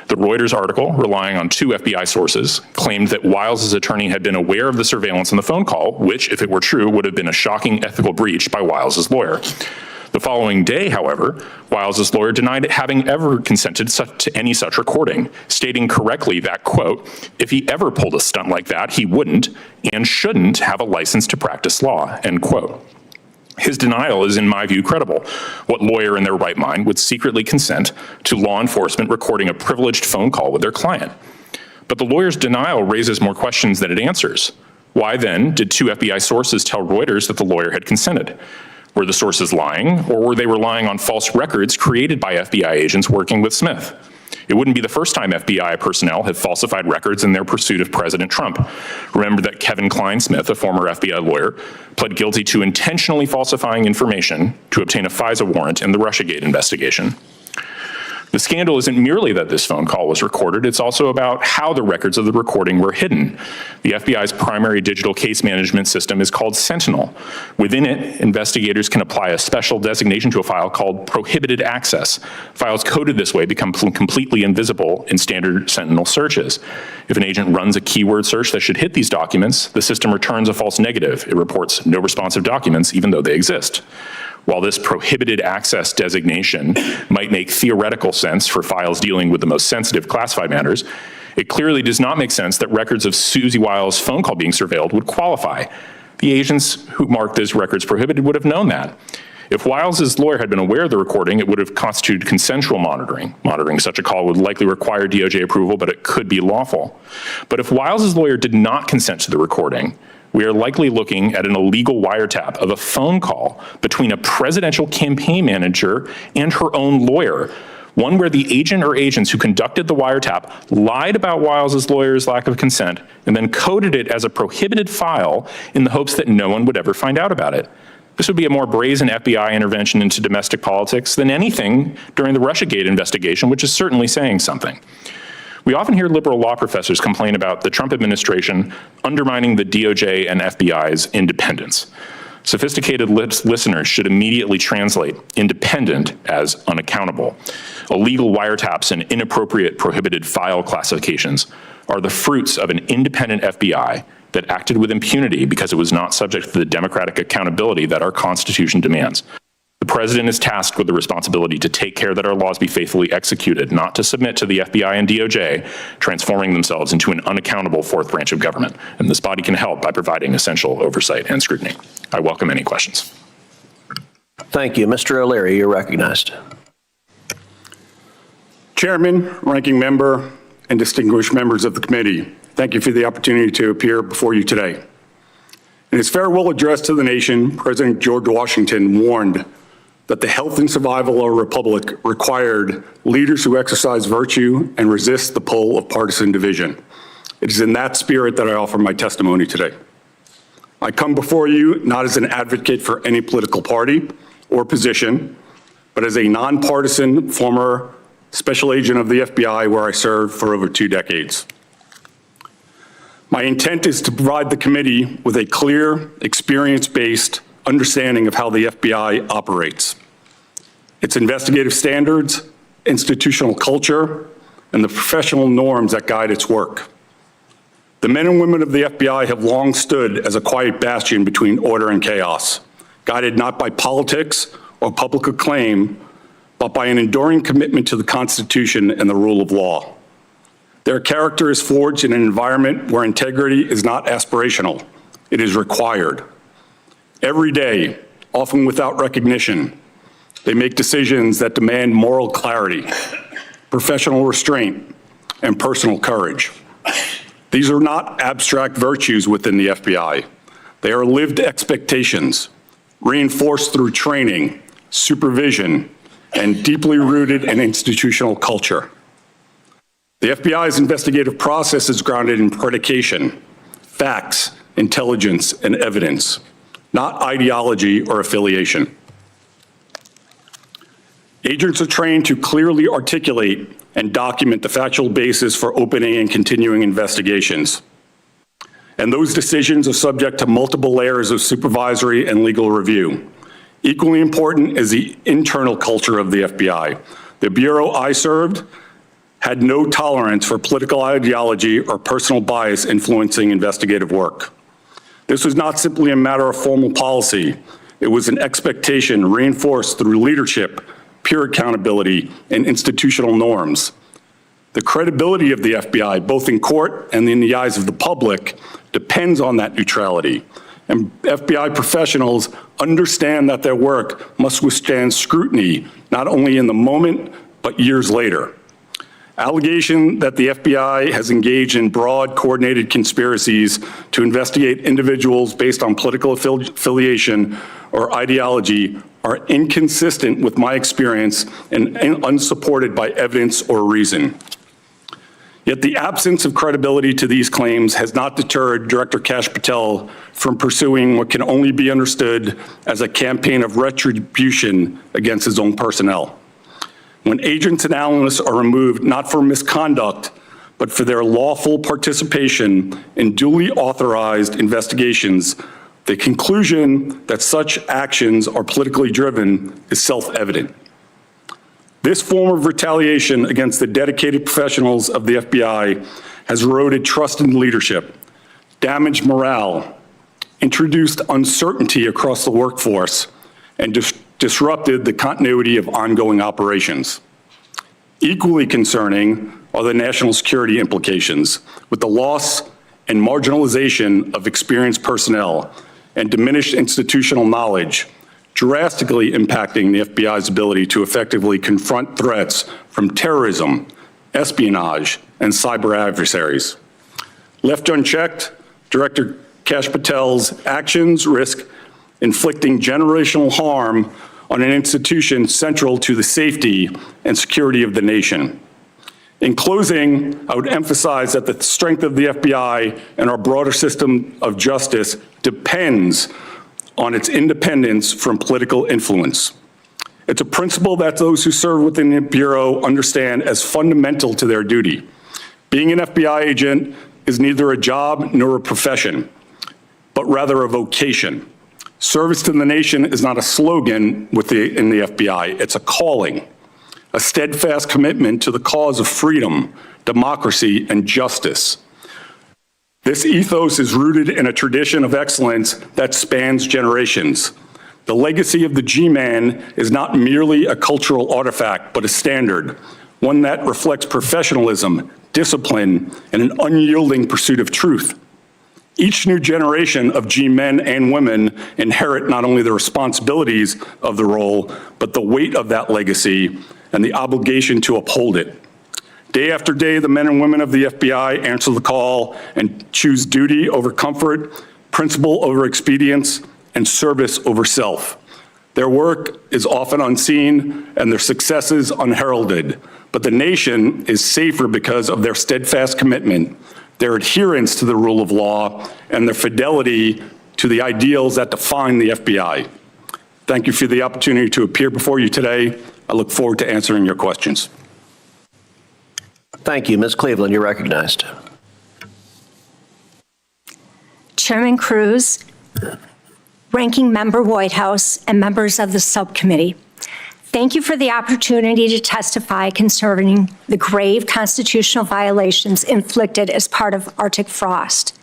The Reuters article, relying on 2 FBI sources, claimed that Wiles' attorney had been aware of the surveillance on the phone call, which, if it were true, would have been a shocking ethical breach by Wiles' lawyer. The following day, however, Wiles' lawyer denied having ever consented to any such recording, stating correctly that, quote, if he ever pulled a stunt like that, he wouldn't and shouldn't have a license to practice law, end quote. His denial is, in my view, credible. What lawyer in their right mind would secretly consent to law enforcement recording a privileged phone call with their client? But the lawyer's denial raises more questions than it answers. Why then did 2 FBI sources tell Reuters that the lawyer had consented? Were the sources lying, or were they relying on false records created by FBI agents working with Smith? It wouldn't be the first time FBI personnel have falsified records in their pursuit of President Trump. Remember that Kevin Kleinsmith, a former FBI lawyer, pled guilty to intentionally falsifying information to obtain a FISA warrant in the Russiagate investigation. The scandal isn't merely that this phone call was recorded, it's also about how the records of the recording were hidden. The FBI's primary digital case management system is called Sentinel. Within it, investigators can apply a special designation to a file called prohibited access. Files coded this way become completely invisible in standard Sentinel searches. If an agent runs a keyword search that should hit these documents, the system returns a false negative. It reports no responsive documents, even though they exist. While this prohibited access designation might make theoretical sense for files dealing with the most sensitive classified matters, it clearly does not make sense that records of Susie Wiles' phone call being surveilled would qualify. The agents who marked those records prohibited would have known that. If Wiles' lawyer had been aware of the recording, it would have constituted consensual monitoring. Monitoring such a call would likely require DOJ approval, but it could be lawful. But if Wiles' lawyer did not consent to the recording, we are likely looking at an illegal wiretap of a phone call between a presidential campaign manager and her own lawyer, one where the agent or agents who conducted the wiretap lied about Wiles' lawyer's lack of consent and then coded it as a prohibited file in the hopes that no one would ever find out about it. This would be a more brazen FBI intervention into domestic politics than anything during the Russiagate investigation, which is certainly saying something. We often hear liberal law professors complain about the Trump administration undermining the DOJ and FBI's independence. Sophisticated listeners should immediately translate independent as unaccountable. Illegal wiretaps and inappropriate prohibited file classifications are the fruits of an independent FBI that acted with impunity because it was not subject to the democratic accountability that our Constitution demands. The president is tasked with the responsibility to take care that our laws be faithfully executed, not to submit to the FBI and DOJ, transforming themselves into an unaccountable fourth branch of government. And this body can help by providing essential oversight and scrutiny. I welcome any questions. Thank you. Mr. O'Leary, you're recognized. Chairman, ranking member, and distinguished members of the committee, thank you for the opportunity to appear before you today. In his farewell address to the nation, President George Washington warned that the health and survival of a republic required leaders who exercise virtue and resist the pull of partisan division. It is in that spirit that I offer my testimony today. I come before you not as an advocate for any political party or position, but as a nonpartisan former special agent of the FBI where I served for over 2 decades. My intent is to provide the committee with a clear, experience-based understanding of how the FBI operates, its investigative standards, institutional culture, and the professional norms that guide its work. The men and women of the FBI have long stood as a quiet bastion between order and chaos, guided not by politics or public acclaim, but by an enduring commitment to the Constitution and the rule of law. Their character is forged in an environment where integrity is not aspirational, it is required. Every day, often without recognition, they make decisions that demand moral clarity, professional restraint, and personal courage. These are not abstract virtues within the FBI. They are lived expectations, reinforced through training, supervision, and deeply rooted in institutional culture. The FBI's investigative process is grounded in predication, facts, intelligence, and evidence, not ideology or affiliation. Agents are trained to clearly articulate and document the factual basis for opening and continuing investigations. And those decisions are subject to multiple layers of supervisory and legal review. Equally important is the internal culture of the FBI. The bureau I served had no tolerance for political ideology or personal bias influencing investigative work. This was not simply a matter of formal policy. It was an expectation reinforced through leadership, peer accountability, and institutional norms. The credibility of the FBI, both in court and in the eyes of the public, depends on that neutrality. And FBI professionals understand that their work must withstand scrutiny, not only in the moment, but years later. Allegation that the FBI has engaged in broad, coordinated conspiracies to investigate individuals based on political affiliation or ideology are inconsistent with my experience and unsupported by evidence or reason. Yet the absence of credibility to these claims has not deterred Director Kash Patel from pursuing what can only be understood as a campaign of retribution against his own personnel. When agents and analysts are removed not for misconduct, but for their lawful participation in duly authorized investigations, the conclusion that such actions are politically driven is self-evident. This form of retaliation against the dedicated professionals of the FBI has eroded trust in leadership, damaged morale, introduced uncertainty across the workforce, and disrupted the continuity of ongoing operations. Equally concerning are the national security implications, with the loss and marginalization of experienced personnel and diminished institutional knowledge, drastically impacting the FBI's ability to effectively confront threats from terrorism, espionage, and cyber adversaries. Left unchecked, Director Kash Patel's actions risk inflicting generational harm on an institution central to the safety and security of the nation. In closing, I would emphasize that the strength of the FBI and our broader system of justice depends on its independence from political influence. It's a principle that those who serve within the Bureau understand as fundamental to their duty. Being an FBI agent is neither a job nor a profession, but rather a vocation. Service to the nation is not a slogan in the FBI, it's a calling, a steadfast commitment to the cause of freedom, democracy, and justice. This ethos is rooted in a tradition of excellence that spans generations. The legacy of the G-Man is not merely a cultural artifact, but a standard, one that reflects professionalism, discipline, and an unyielding pursuit of truth. Each new generation of G-men and women inherit not only the responsibilities of the role, but the weight of that legacy and the obligation to uphold it. Day after day, the men and women of the FBI answer the call and choose duty over comfort, principle over expedience, and service over self. Their work is often unseen and their successes unheralded, but the nation is safer because of their steadfast commitment, their adherence to the rule of law, and their fidelity to the ideals that define the FBI. Thank you for the opportunity to appear before you today. I look forward to answering your questions. Thank you. Ms. Cleveland, you're recognized. Chairman Cruz, Ranking Member Whitehouse, and members of the subcommittee, thank you for the opportunity to testify concerning the grave constitutional violations inflicted as part of Arctic frost.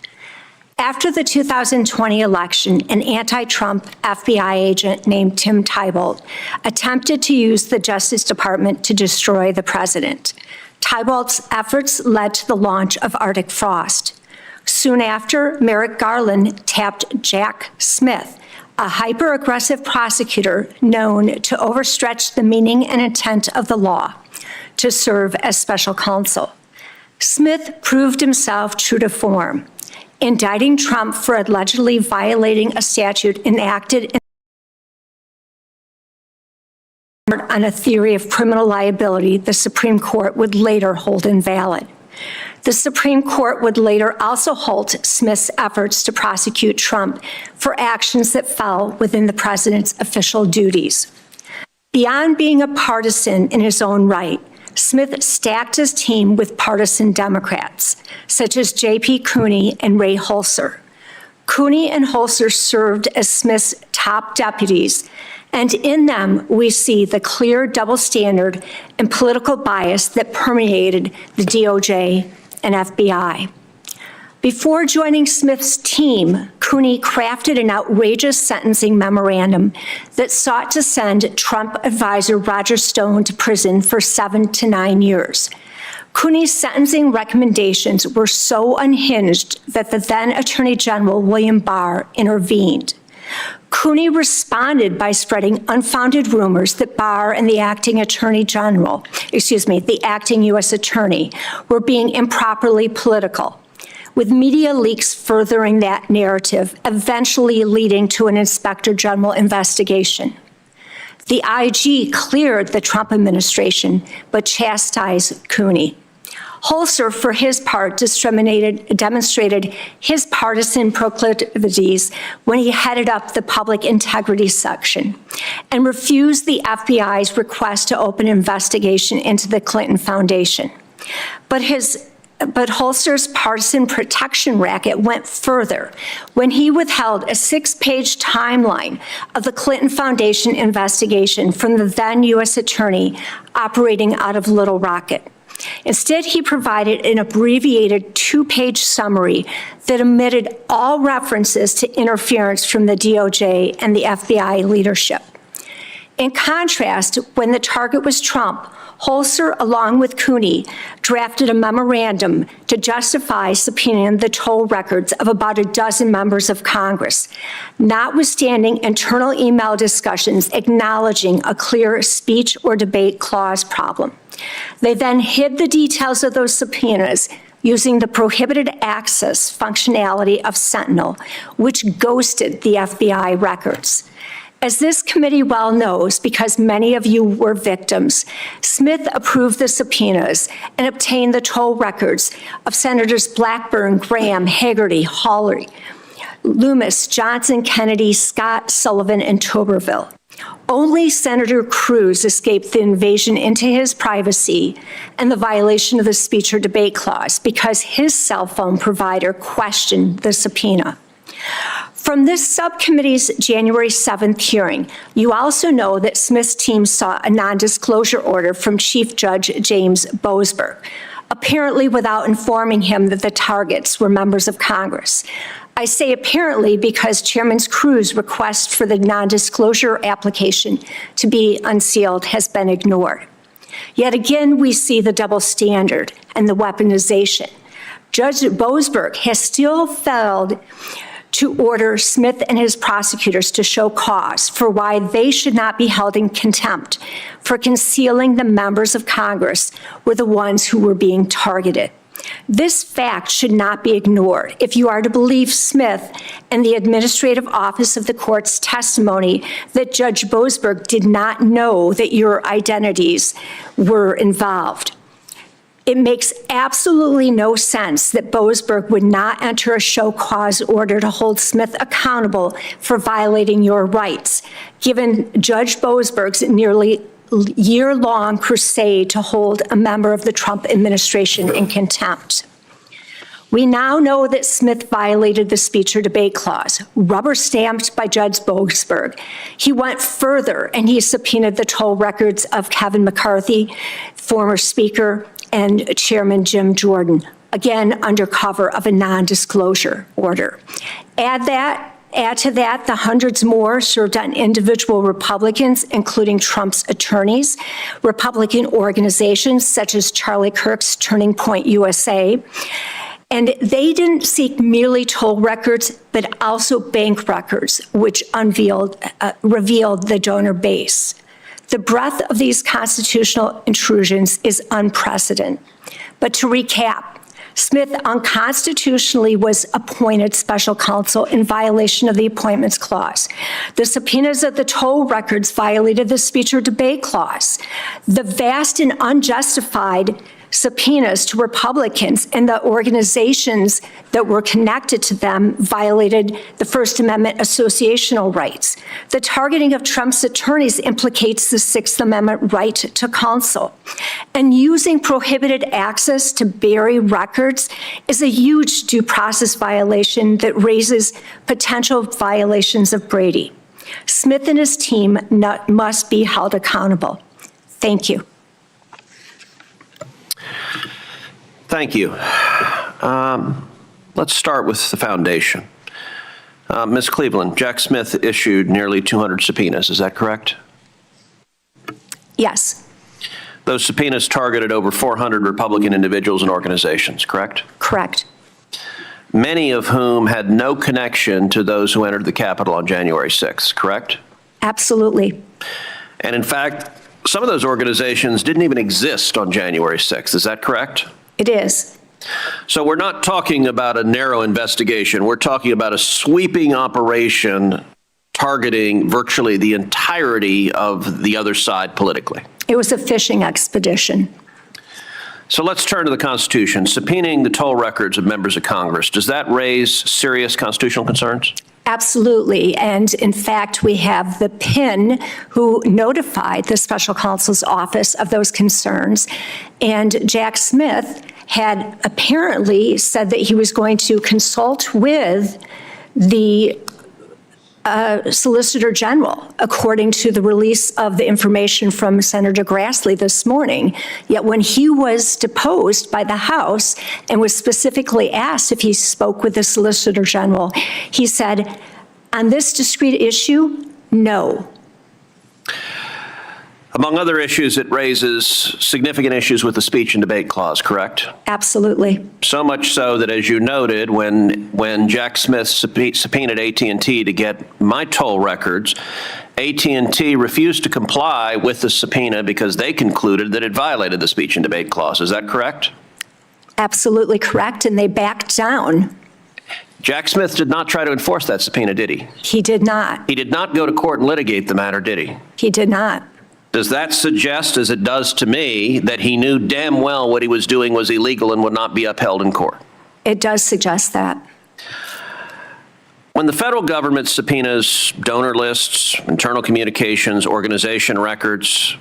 After the 2020 election, an anti-Trump FBI agent named Tim Thibault attempted to use the Justice Department to destroy the president. Thibault's efforts led to the launch of Arctic frost. Soon after, Merrick Garland tapped Jack Smith, a hyper-aggressive prosecutor known to overstretch the meaning and intent of the law, to serve as special counsel. Smith proved himself true to form, indicting Trump for allegedly violating a statute enacted on a theory of criminal liability the Supreme Court would later hold invalid. The Supreme Court would later also halt Smith's efforts to prosecute Trump for actions that fell within the president's official duties. Beyond being a partisan in his own right, Smith stacked his team with partisan Democrats, such as J.P. Cooney and Ray Holser. Cooney and Holser served as Smith's top deputies, and in them we see the clear double standard and political bias that permeated the DOJ and FBI. Before joining Smith's team, Cooney crafted an outrageous sentencing memorandum that sought to send Trump advisor Roger Stone to prison for 7 to 9 years. Cooney's sentencing recommendations were so unhinged that the then Attorney General William Barr intervened. Cooney responded by spreading unfounded rumors that Barr and the acting U.S. Attorney were being improperly political, with media leaks furthering that narrative, eventually leading to an Inspector General investigation. The IG cleared the Trump administration, but chastised Cooney. Holzer, for his part, demonstrated his partisan proclivities when he headed up the public integrity section and refused the FBI's request to open an investigation into the Clinton Foundation. But Holzer's partisan protection racket went further when he withheld a 6-page timeline of the Clinton Foundation investigation from the then U.S. attorney operating out of Little Rocket. Instead, he provided an abbreviated 2-page summary that omitted all references to interference from the DOJ and the FBI leadership. In contrast, when the target was Trump, Holzer, along with Cooney, drafted a memorandum to justify subpoenaing the toll records of about a dozen members of Congress, notwithstanding internal email discussions acknowledging a clear speech or debate clause problem. They then hid the details of those subpoenas using the prohibited access functionality of Sentinel, which ghosted the FBI records. As this committee well knows, because many of you were victims, Smith approved the subpoenas and obtained the toll records of Senators Blackburn, Graham, Hagerty, Hawley, Loomis, Johnson, Kennedy, Scott, Sullivan, and Tuberville. Only Senator Cruz escaped the invasion into his privacy and the violation of the speech or debate clause because his cell phone provider questioned the subpoena. From this subcommittee's January 7th hearing, you also know that Smith's team saw a non-disclosure order from Chief Judge James Boasberg, apparently without informing him that the targets were members of Congress. I say apparently because Chairman Cruz's request for the non-disclosure application to be unsealed has been ignored. Yet again, we see the double standard and the weaponization. Judge Boasberg has still failed to order Smith and his prosecutors to show cause for why they should not be held in contempt for concealing the members of Congress were the ones who were being targeted. This fact should not be ignored if you are to believe Smith and the administrative office of the court's testimony that Judge Boasberg did not know that your identities were involved. It makes absolutely no sense that Boasberg would not enter a show cause order to hold Smith accountable for violating your rights, given Judge Boasberg's nearly year-long crusade to hold a member of the Trump administration in contempt. We now know that Smith violated the speech or debate clause, rubber-stamped by Judge Boasberg. He went further and he subpoenaed the toll records of Kevin McCarthy, former Speaker, and Chairman Jim Jordan, again under cover of a non-disclosure order. Add to that the hundreds more served on individual Republicans, including Trump's attorneys, Republican organizations such as Charlie Kirk's Turning Point USA. And they didn't seek merely toll records, but also bank records, which revealed the donor base. The breadth of these constitutional intrusions is unprecedented. But to recap, Smith unconstitutionally was appointed special counsel in violation of the Appointments Clause. The subpoenas of the toll records violated the speech or debate clause. The vast and unjustified subpoenas to Republicans and the organizations that were connected to them violated the First Amendment associational rights. The targeting of Trump's attorneys implicates the Sixth Amendment right to counsel. And using prohibited access to bury records is a huge due process violation that raises potential violations of Brady. Smith and his team must be held accountable. Thank you. Thank you. Let's start with the foundation. Ms. Cleveland, Jack Smith issued nearly 200 subpoenas, is that correct? Yes. Those subpoenas targeted over 400 Republican individuals and organizations, correct? Correct. Many of whom had no connection to those who entered the Capitol on January 6th, correct? Absolutely. And in fact, some of those organizations didn't even exist on January 6th, is that correct? It is. So we're not talking about a narrow investigation. We're talking about a sweeping operation targeting virtually the entirety of the other side politically. It was a fishing expedition. So let's turn to the Constitution. Subpoenaing the toll records of members of Congress, does that raise serious constitutional concerns? Absolutely. And in fact, we have the PIN who notified the special counsel's office of those concerns. And Jack Smith had apparently said that he was going to consult with the Solicitor General, according to the release of the information from Senator Grassley this morning. Yet when he was deposed by the House and was specifically asked if he spoke with the Solicitor General, he said, on this discrete issue, no. Among other issues, it raises significant issues with the speech and debate clause, correct? Absolutely. So much so that, as you noted, when Jack Smith subpoenaed AT&T to get my toll records, AT&T refused to comply with the subpoena because they concluded that it violated the speech and debate clause. Is that correct? Absolutely correct, and they backed down. Jack Smith did not try to enforce that subpoena, did he? He did not. He did not go to court and litigate the matter, did he? He did not. Does that suggest, as it does to me, that he knew damn well what he was doing was illegal and would not be upheld in court? It does suggest that. When the federal government subpoenas donor lists, internal communications, organization records,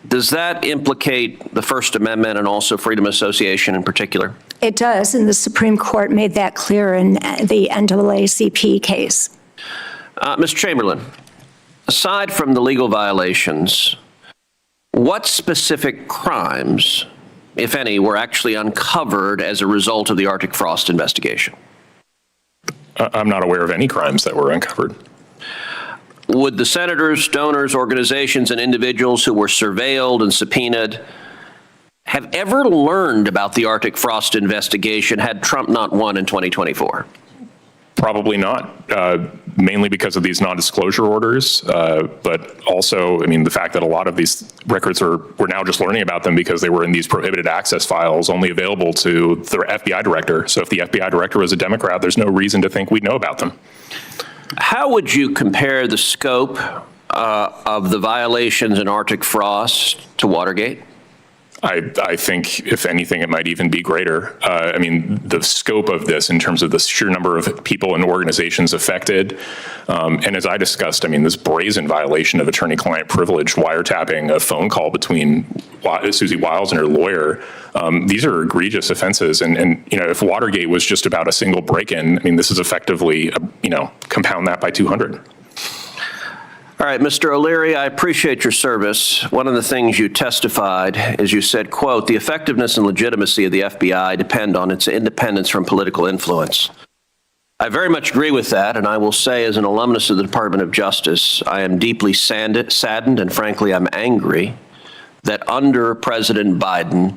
does that implicate the First Amendment and also freedom of association in particular? It does, and the Supreme Court made that clear in the NAACP case. Mr. Chamberlain, aside from the legal violations, what specific crimes, if any, were actually uncovered as a result of the Arctic frost investigation? I'm not aware of any crimes that were uncovered. Would the senators, donors, organizations, and individuals who were surveilled and subpoenaed have ever learned about the Arctic frost investigation had Trump not won in 2024? Probably not, mainly because of these non-disclosure orders, but also, I mean, the fact that a lot of these records we're now just learning about them because they were in these prohibited access files only available to the FBI director. So if the FBI director was a Democrat, there's no reason to think we'd know about them. How would you compare the scope of the violations in Arctic frost to Watergate? I think, if anything, it might even be greater. I mean, the scope of this in terms of the sheer number of people and organizations affected, and as I discussed, I mean, this brazen violation of attorney-client privilege, wiretapping a phone call between Susie Wiles and her lawyer, these are egregious offenses. And you know, if Watergate was just about a single break-in, I mean, this is effectively, compound that by 200. All right, Mr. O'Leary, I appreciate your service. One of the things you testified is you said, quote, the effectiveness and legitimacy of the FBI depend on its independence from political influence. I very much agree with that, and I will say as an alumnus of the Department of Justice, I am deeply saddened, and frankly, I'm angry that under President Biden,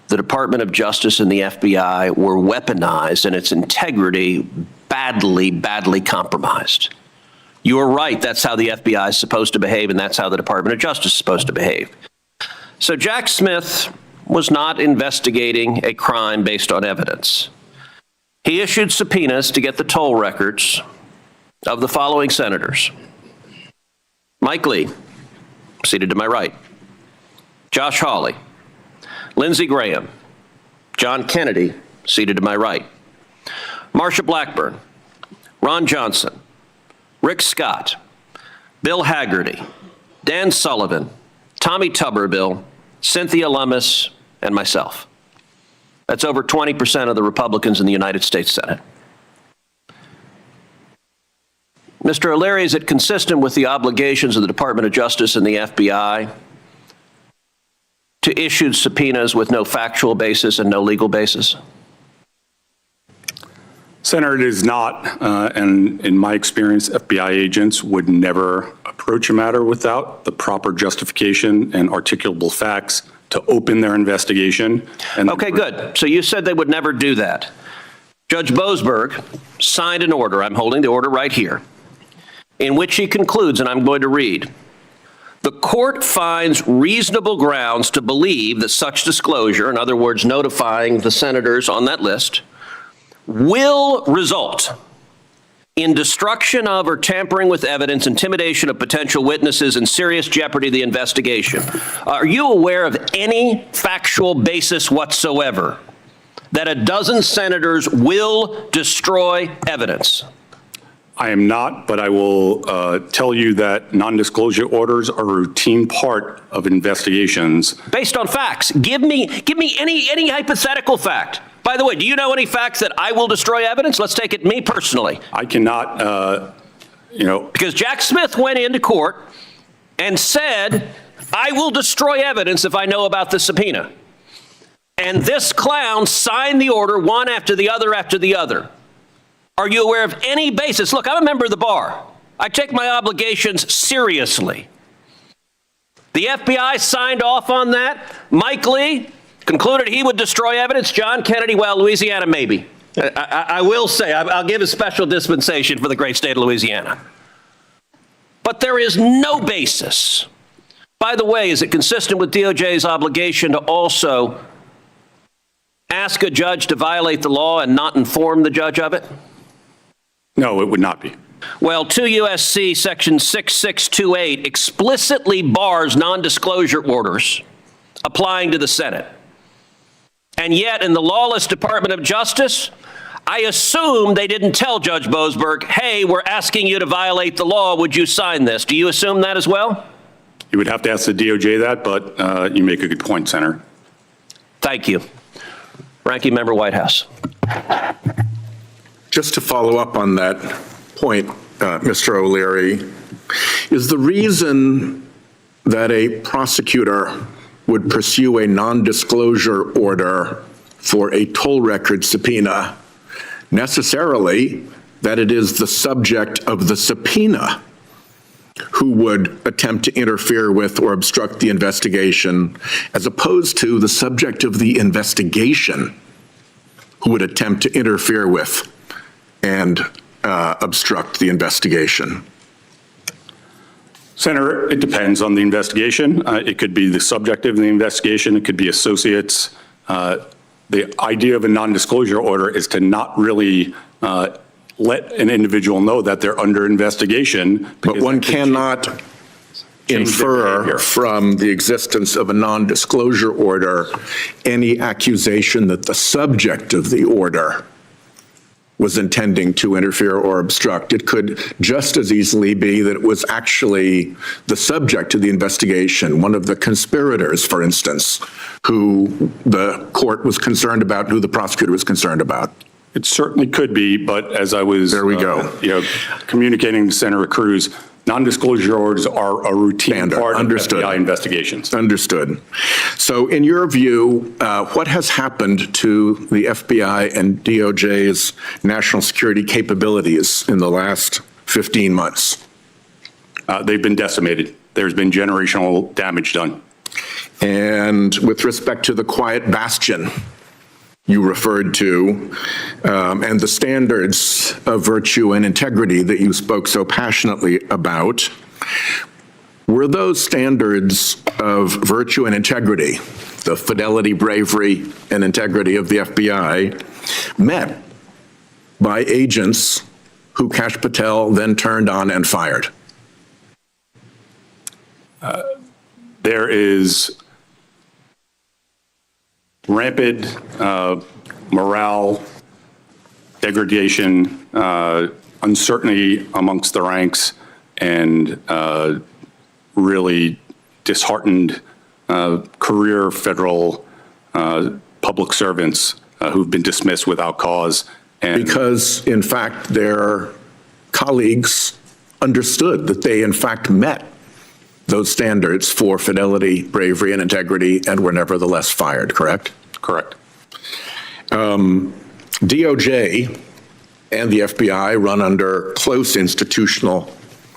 the Department of Justice and the FBI were weaponized and its integrity badly compromised. You are right. That's how the FBI is supposed to behave, and that's how the Department of Justice is supposed to behave. So Jack Smith was not investigating a crime based on evidence. He issued subpoenas to get the toll records of the following senators: Mike Lee, seated to my right; Josh Hawley; Lindsey Graham; John Kennedy, seated to my right; Marsha Blackburn; Ron Johnson; Rick Scott; Bill Hagerty; Dan Sullivan; Tommy Tuberville; Cynthia Lummis, and myself. That's over 20% of the Republicans in the United States Senate. Mr. O'Leary, is it consistent with the obligations of the Department of Justice and the FBI to issue subpoenas with no factual basis and no legal basis? Senator, it is not, and in my experience, FBI agents would never approach a matter without the proper justification and articulable facts to open their investigation. Okay, good. So you said they would never do that. Judge Boasberg signed an order, I'm holding the order right here, in which he concludes, and I'm going to read, the court finds reasonable grounds to believe that such disclosure, in other words, notifying the senators on that list, will result in destruction of or tampering with evidence, intimidation of potential witnesses, and serious jeopardy of the investigation. Are you aware of any factual basis whatsoever that a dozen senators will destroy evidence? I am not, but I will tell you that non-disclosure orders are a routine part of investigations. Based on facts. Give me any hypothetical fact. By the way, do you know any facts that I will destroy evidence? Let's take it me personally. I cannot, Because Jack Smith went into court and said, I will destroy evidence if I know about the subpoena. And this clown signed the order one after the other after the other. Are you aware of any basis? Look, I'm a member of the bar. I take my obligations seriously. The FBI signed off on that. Mike Lee concluded he would destroy evidence. John Kennedy, well, Louisiana, maybe. I will say, I'll give a special dispensation for the great state of Louisiana. But there is no basis. By the way, is it consistent with DOJ's obligation to also ask a judge to violate the law and not inform the judge of it? no, it would not be. Well, 2 U.S.C. Section 6628 explicitly bars non-disclosure orders applying to the Senate. And yet, in the lawless Department of Justice, I assume they didn't tell Judge Boasberg, hey, we're asking you to violate the law. Would you sign this? Do you assume that as well? You would have to ask the DOJ that, but you make a good point, Senator. Thank you. Ranking Member Whitehouse. Just to follow up on that point, Mr. O'Leary, is the reason that a prosecutor would pursue a non-disclosure order for a toll record subpoena necessarily that it is the subject of the subpoena who would attempt to interfere with or obstruct the investigation, as opposed to the subject of the investigation who would attempt to interfere with and obstruct the investigation? Senator, it depends on the investigation. It could be the subject of the investigation. It could be associates. The idea of a non-disclosure order is to not really let an individual know that they're under investigation. But one cannot infer from the existence of a non-disclosure order any accusation that the subject of the order was intending to interfere or obstruct. It could just as easily be that it was actually the subject of the investigation, one of the conspirators, for instance, who the court was concerned about, who the prosecutor was concerned about. It certainly could be, but as I was There we go. Communicating to Senator Cruz, non-disclosure orders are a routine Standard. part Understood. of FBI investigations. Understood. So in your view, what has happened to the FBI and DOJ's national security capabilities in the last 15 months? They've been decimated. There's been generational damage done. And with respect to the quiet bastion you referred to, and the standards of virtue and integrity that you spoke so passionately about, were those standards of virtue and integrity, the fidelity, bravery, and integrity of the FBI, met by agents who Kash Patel then turned on and fired? There is rampant morale, degradation, uncertainty amongst the ranks, and really disheartened career federal public servants who've been dismissed without cause. And Because, in fact, their colleagues understood that they, in fact, met those standards for fidelity, bravery, and integrity, and were nevertheless fired, correct? correct. DOJ and the FBI run under close institutional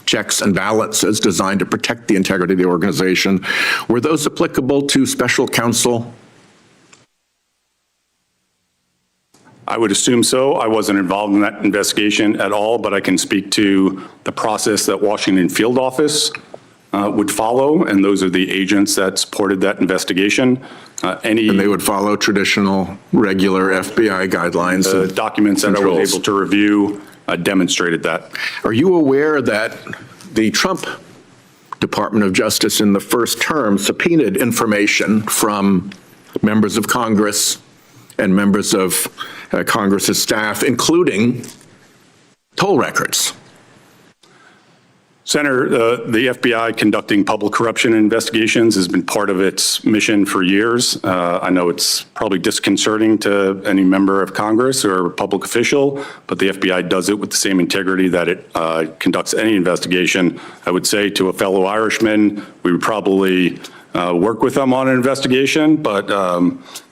checks and balances designed to protect the integrity of the organization. Were those applicable to special counsel? I would assume so. I wasn't involved in that investigation at all, but I can speak to the process that Washington Field Office would follow, and those are the agents that supported that investigation. And they would follow traditional, regular FBI guidelines and documents that I was controls. able to review demonstrated that. Are you aware that the Trump Department of Justice in the first term subpoenaed information from members of Congress and members of Congress's staff, including toll records? Senator, the FBI conducting public corruption investigations has been part of its mission for years. I know it's probably disconcerting to any member of Congress or public official, but the FBI does it with the same integrity that it conducts any investigation. I would say to a fellow Irishman, we would probably work with them on an investigation, but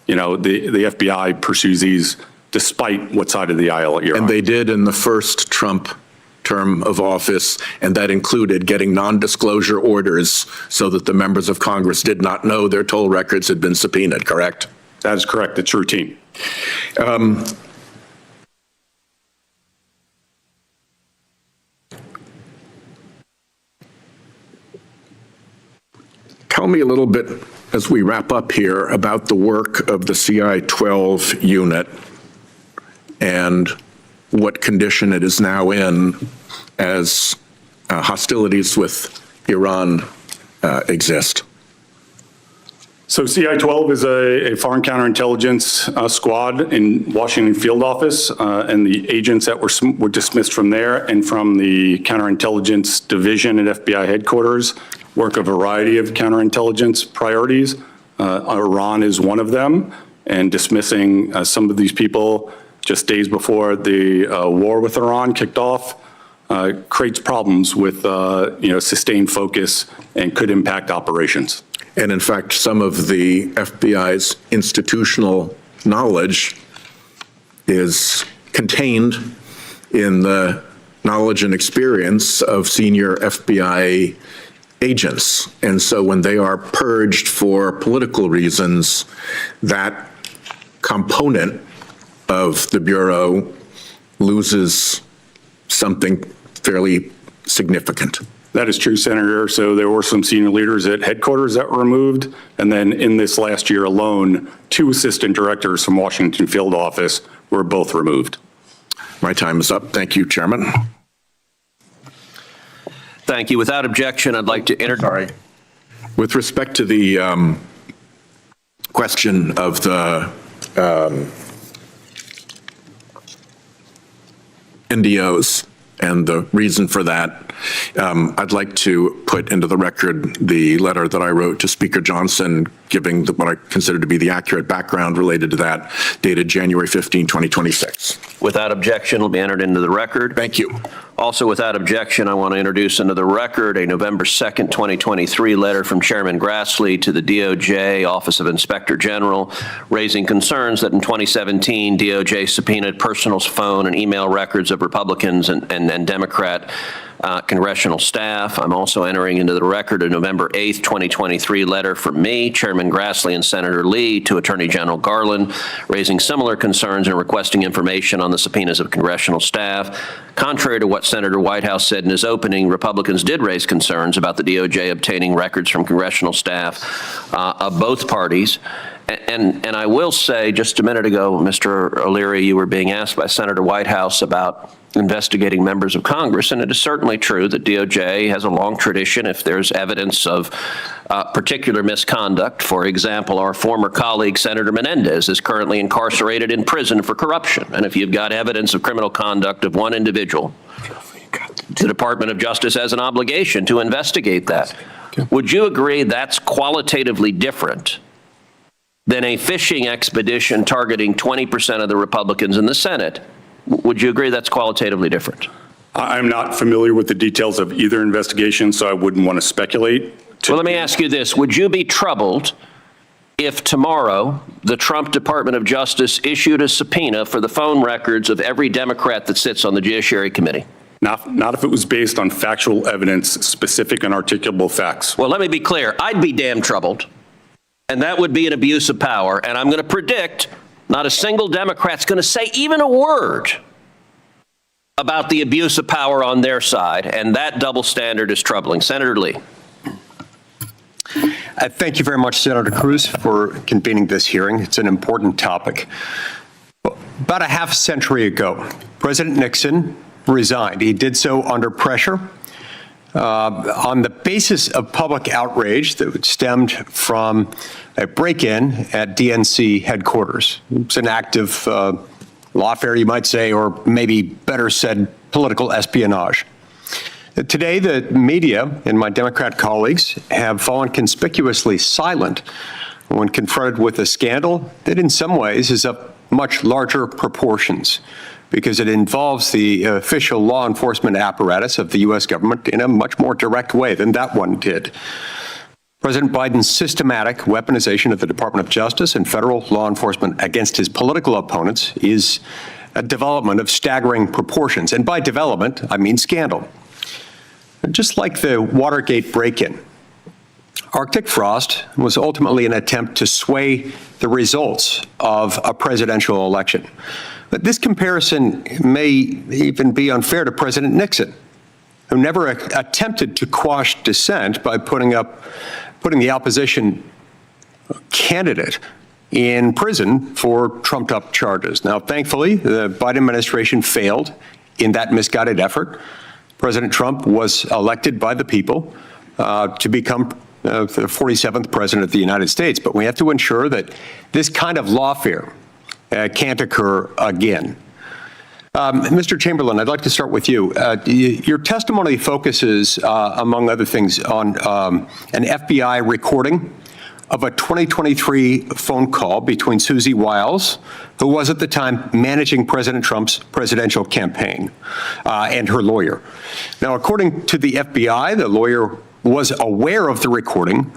you know, the FBI pursues these despite what side of the aisle you're on. And they did in the first Trump term of office, and that included getting non-disclosure orders so that the members of Congress did not know their toll records had been subpoenaed, correct? That is correct. It's routine. Tell me a little bit, as we wrap up here, about the work of the CI-12 unit and what condition it is now in as hostilities with Iran exist. So CI-12 is a foreign counterintelligence squad in Washington field office, and the agents that were dismissed from there and from the counterintelligence division at FBI headquarters work a variety of counterintelligence priorities. Iran is one of them, and dismissing some of these people just days before the war with Iran kicked off creates problems with sustained focus and could impact operations. And in fact, some of the FBI's institutional knowledge is contained in the knowledge and experience of senior FBI agents. And so when they are purged for political reasons, that component of the Bureau loses something fairly significant. That is true, Senator. So there were some senior leaders at headquarters that were removed. And then in this last year alone, 2 assistant directors from Washington field office were both removed. My time is up. Thank you, Chairman. Thank you. Without objection, I'd like to Sorry. With respect to the question of the NDOs and the reason for that, I'd like to put into the record the letter that I wrote to Speaker Johnson, giving what I consider to be the accurate background related to that, dated January 15, 2026. Without objection, will be entered into the record. Thank you. Also, without objection, I want to introduce into the record a November 2nd, 2023 letter from Chairman Grassley to the DOJ Office of Inspector General, raising concerns that in 2017, DOJ subpoenaed personal phone and email records of Republicans and Democrat congressional staff. I'm also entering into the record a November 8th, 2023 letter from me, Chairman Grassley, and Senator Lee to Attorney General Garland, raising similar concerns and requesting information on the subpoenas of congressional staff. Contrary to what Senator Whitehouse said in his opening, Republicans did raise concerns about the DOJ obtaining records from congressional staff of both parties. And I will say, just a minute ago, Mr. O'Leary, you were being asked by Senator Whitehouse about investigating members of Congress, and it is certainly true that DOJ has a long tradition if there's evidence of particular misconduct. For example, our former colleague, Senator Menendez, is currently incarcerated in prison for corruption. And if you've got evidence of criminal conduct of one individual, the Department of Justice has an obligation to investigate that. Would you agree that's qualitatively different than a fishing expedition targeting 20% of the Republicans in the Senate? Would you agree that's qualitatively different? I'm not familiar with the details of either investigation, so I wouldn't want to speculate. Well, let me ask you this. Would you be troubled if tomorrow the Trump Department of Justice issued a subpoena for the phone records of every Democrat that sits on the Judiciary Committee? Not if it was based on factual evidence, specific and articulable facts. Well, let me be clear. I'd be damn troubled. And that would be an abuse of power. And I'm going to predict not a single Democrat's going to say even a word about the abuse of power on their side. And that double standard is troubling. Senator Lee. Thank you very much, Senator Cruz, for convening this hearing. It's an important topic. About a half century ago, President Nixon resigned. He did so under pressure on the basis of public outrage that stemmed from a break-in at DNC headquarters. It's an act of lawfare, you might say, or maybe better said, political espionage. Today, the media and my Democrat colleagues have fallen conspicuously silent when confronted with a scandal that in some ways is of much larger proportions, because it involves the official law enforcement apparatus of the U.S. government in a much more direct way than that one did. President Biden's systematic weaponization of the Department of Justice and federal law enforcement against his political opponents is a development of staggering proportions. And by development, I mean scandal. Just like the Watergate break-in, Arctic frost was ultimately an attempt to sway the results of a presidential election. But this comparison may even be unfair to President Nixon, who never attempted to quash dissent by putting the opposition candidate in prison for trumped-up charges. Now, thankfully, the Biden administration failed in that misguided effort. President Trump was elected by the people to become the 47th president of the United States. But we have to ensure that this kind of lawfare can't occur again. Mr. Chamberlain, I'd like to start with you. Your testimony focuses, among other things, on an FBI recording of a 2023 phone call between Susie Wiles, who was at the time managing President Trump's presidential campaign, and her lawyer. Now, according to the FBI, the lawyer was aware of the recording,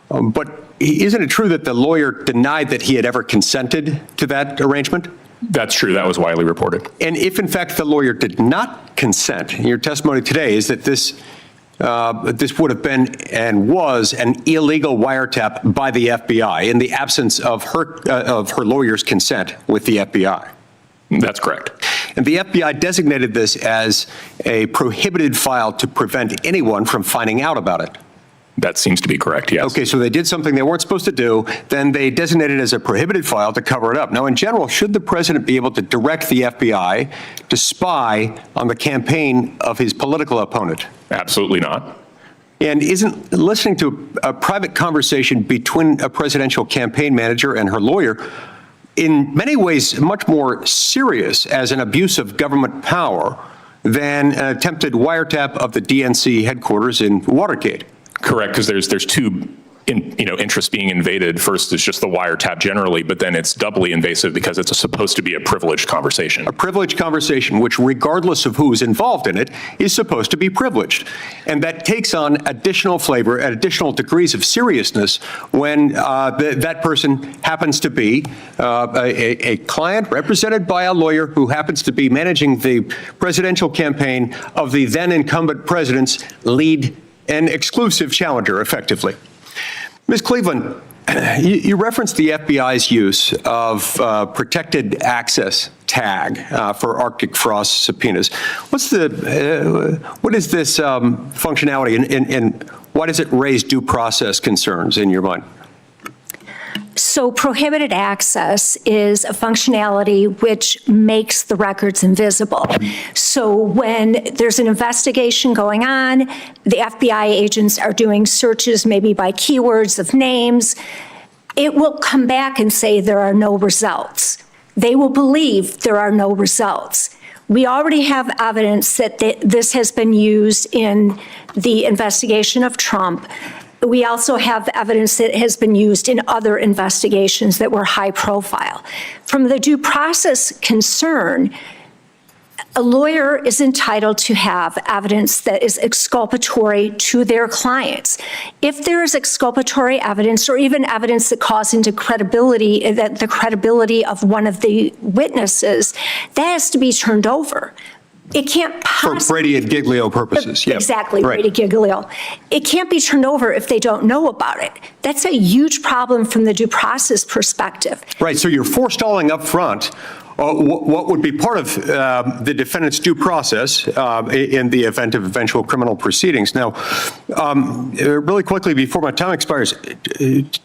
but isn't it true that the lawyer denied that he had ever consented to that arrangement? That's true. That was widely reported. And if, in fact, the lawyer did not consent, your testimony today is that this would have been and was an illegal wiretap by the FBI in the absence of her lawyer's consent with the FBI. That's correct. And the FBI designated this as a prohibited file to prevent anyone from finding out about it. That seems to be correct, yes. Okay, so they did something they weren't supposed to do, then they designated it as a prohibited file to cover it up. Now, in general, should the president be able to direct the FBI to spy on the campaign of his political opponent? Absolutely not. And isn't listening to a private conversation between a presidential campaign manager and her lawyer in many ways much more serious as an abuse of government power than an attempted wiretap of the DNC headquarters in Watergate? Correct, because there's two interests being invaded. First is just the wiretap generally, but then it's doubly invasive because it's supposed to be a privileged conversation. A privileged conversation, which regardless of who's involved in it, is supposed to be privileged. And that takes on additional flavor and additional degrees of seriousness when that person happens to be a client represented by a lawyer who happens to be managing the presidential campaign of the then incumbent president's lead and exclusive challenger, effectively. Ms. Cleveland, you referenced the FBI's use of protected access tag for Arctic frost subpoenas. What is this functionality, and why does it raise due process concerns in your mind? So prohibited access is a functionality which makes the records invisible. So when there's an investigation going on, the FBI agents are doing searches maybe by keywords of names, it will come back and say there are no results. They will believe there are no results. We already have evidence that this has been used in the investigation of Trump. We also have evidence that has been used in other investigations that were high profile. From the due process concern, a lawyer is entitled to have evidence that is exculpatory to their clients. If there is exculpatory evidence or even evidence that calls into credibility, that the credibility of one of the witnesses, that has to be turned over. It can't possibly— For Brady and Giglio purposes, yeah. Exactly, right. Brady Giglio. It can't be turned over if they don't know about it. That's a huge problem from the due process perspective. Right, so you're forestalling up front what would be part of the defendant's due process in the event of eventual criminal proceedings. Now, really quickly before my time expires,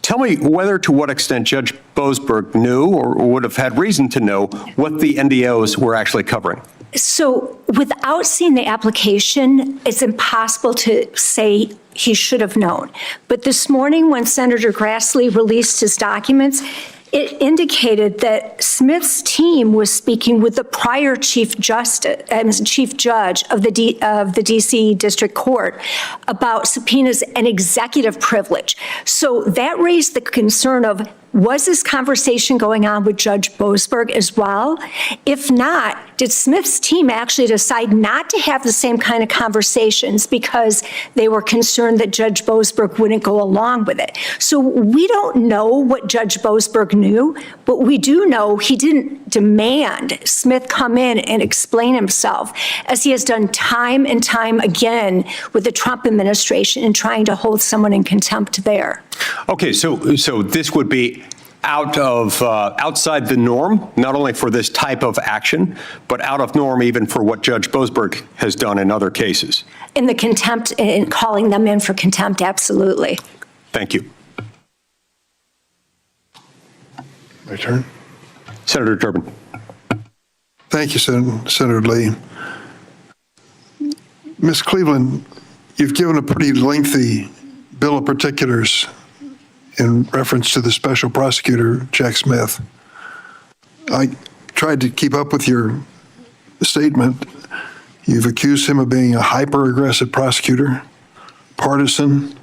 tell me whether to what extent Judge Boasberg knew or would have had reason to know what the NDOs were actually covering. So without seeing the application, it's impossible to say he should have known. But this morning, when Senator Grassley released his documents, it indicated that Smith's team was speaking with the prior chief judge of the D.C. District Court about subpoenas and executive privilege. So that raised the concern of, was this conversation going on with Judge Boasberg as well? If not, did Smith's team actually decide not to have the same kind of conversations because they were concerned that Judge Boasberg wouldn't go along with it? So we don't know what Judge Boasberg knew, but we do know he didn't demand Smith come in and explain himself, as he has done time and time again with the Trump administration in trying to hold someone in contempt there. Okay, so this would be outside the norm, not only for this type of action, but out of norm even for what Judge Boasberg has done in other cases. In the contempt, in calling them in for contempt, absolutely. Thank you. My turn. Senator Durbin. Thank you, Senator Lee. Ms. Cleveland, you've given a pretty lengthy bill of particulars in reference to the special prosecutor, Jack Smith. I tried to keep up with your statement. You've accused him of being a hyper-aggressive prosecutor, partisan,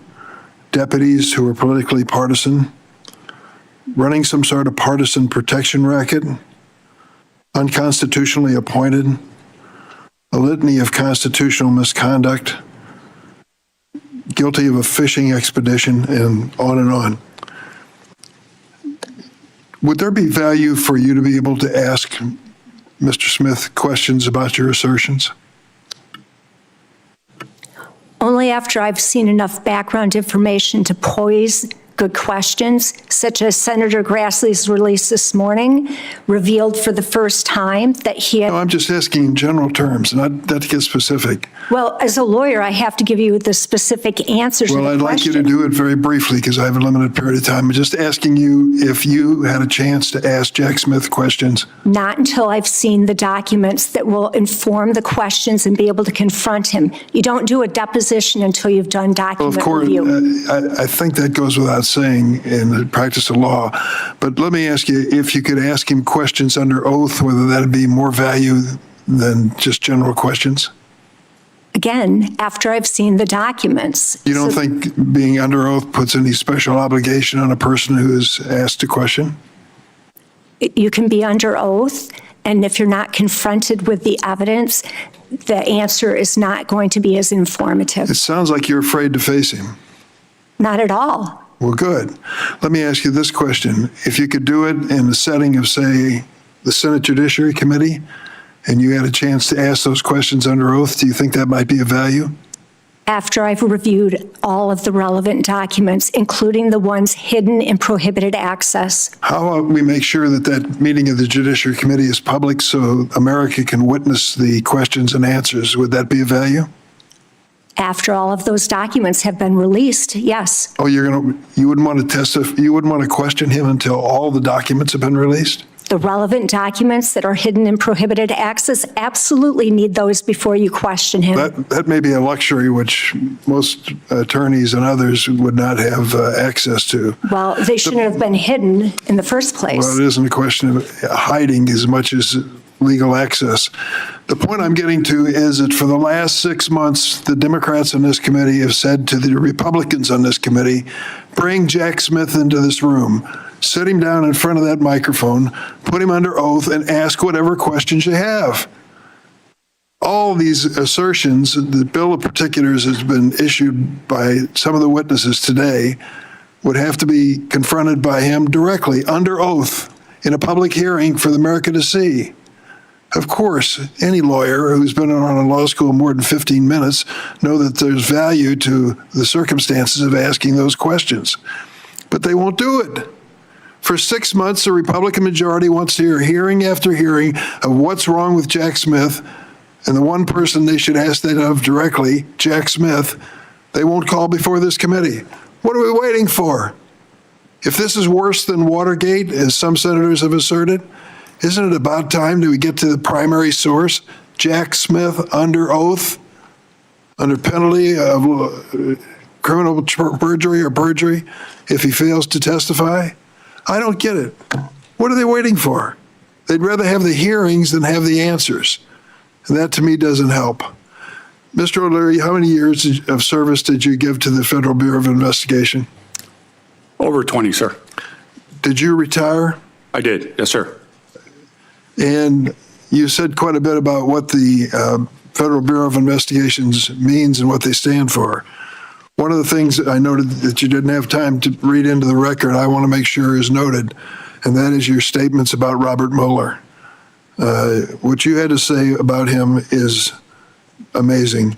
deputies who are politically partisan, running some sort of partisan protection racket, unconstitutionally appointed, a litany of constitutional misconduct, guilty of a fishing expedition, and on and on. Would there be value for you to be able to ask Mr. Smith questions about your assertions? Only after I've seen enough background information to poise good questions, such as Senator Grassley's release this morning revealed for the first time that he had. No, I'm just asking in general terms, not to get specific. Well, as a lawyer, I have to give you the specific answers. Well, I'd like you to do it very briefly because I have a limited period of time. I'm just asking you if you had a chance to ask Jack Smith questions. Not until I've seen the documents that will inform the questions and be able to confront him. You don't do a deposition until you've done document review. I think that goes without saying in the practice of law. But let me ask you if you could ask him questions under oath, whether that would be more value than just general questions. Again, after I've seen the documents. You don't think being under oath puts any special obligation on a person who is asked a question? You can be under oath, and if you're not confronted with the evidence, the answer is not going to be as informative. It sounds like you're afraid to face him. Not at all. Well, good. Let me ask you this question. If you could do it in the setting of, say, the Senate Judiciary Committee, and you had a chance to ask those questions under oath, do you think that might be of value? After I've reviewed all of the relevant documents, including the ones hidden in prohibited access. How about we make sure that that meeting of the Judiciary Committee is public so America can witness the questions and answers? Would that be of value? After all of those documents have been released, yes. Oh, you wouldn't want to testify, you wouldn't want to question him until all the documents have been released? The relevant documents that are hidden in prohibited access, absolutely need those before you question him. That may be a luxury which most attorneys and others would not have access to. Well, they shouldn't have been hidden in the first place. Well, it isn't a question of hiding as much as legal access. The point I'm getting to is that for the last 6 months, the Democrats on this committee have said to the Republicans on this committee, bring Jack Smith into this room, sit him down in front of that microphone, put him under oath, and ask whatever questions you have. All these assertions, the bill of particulars has been issued by some of the witnesses today, would have to be confronted by him directly, under oath, in a public hearing for America to see. Of course, any lawyer who's been on a law school more than 15 minutes know that there's value to the circumstances of asking those questions. But they won't do it. For 6 months, the Republican majority wants to hear hearing after hearing of what's wrong with Jack Smith, and the one person they should ask that of directly, Jack Smith, they won't call before this committee. What are we waiting for? If this is worse than Watergate, as some senators have asserted, isn't it about time that we get to the primary source, Jack Smith under oath, under penalty of criminal perjury or perjury, if he fails to testify? I don't get it. What are they waiting for? They'd rather have the hearings than have the answers. And that, to me, doesn't help. Mr. O'Leary, how many years of service did you give to the Federal Bureau of Investigation? Over 20, sir. Did you retire? I did, yes, sir. And you said quite a bit about what the Federal Bureau of Investigations means and what they stand for. One of the things that I noted that you didn't have time to read into the record, I want to make sure is noted, and that is your statements about Robert Mueller. What you had to say about him is amazing.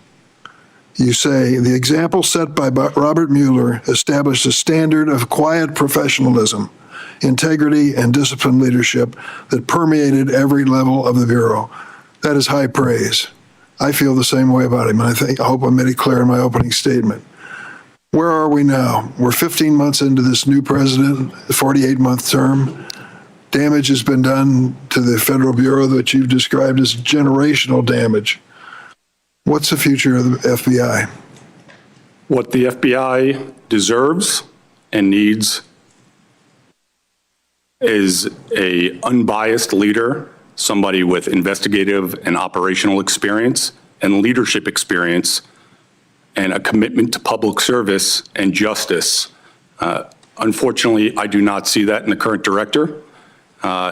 You say, the example set by Robert Mueller established a standard of quiet professionalism, integrity, and disciplined leadership that permeated every level of the Bureau. That is high praise. I feel the same way about him, and I hope I made it clear in my opening statement. Where are we now? We're 15 months into this new president, a 48-month term. Damage has been done to the Federal Bureau that you've described as generational damage. What's the future of the FBI? What the FBI deserves and needs is an unbiased leader, somebody with investigative and operational experience and leadership experience, and a commitment to public service and justice. Unfortunately, I do not see that in the current director.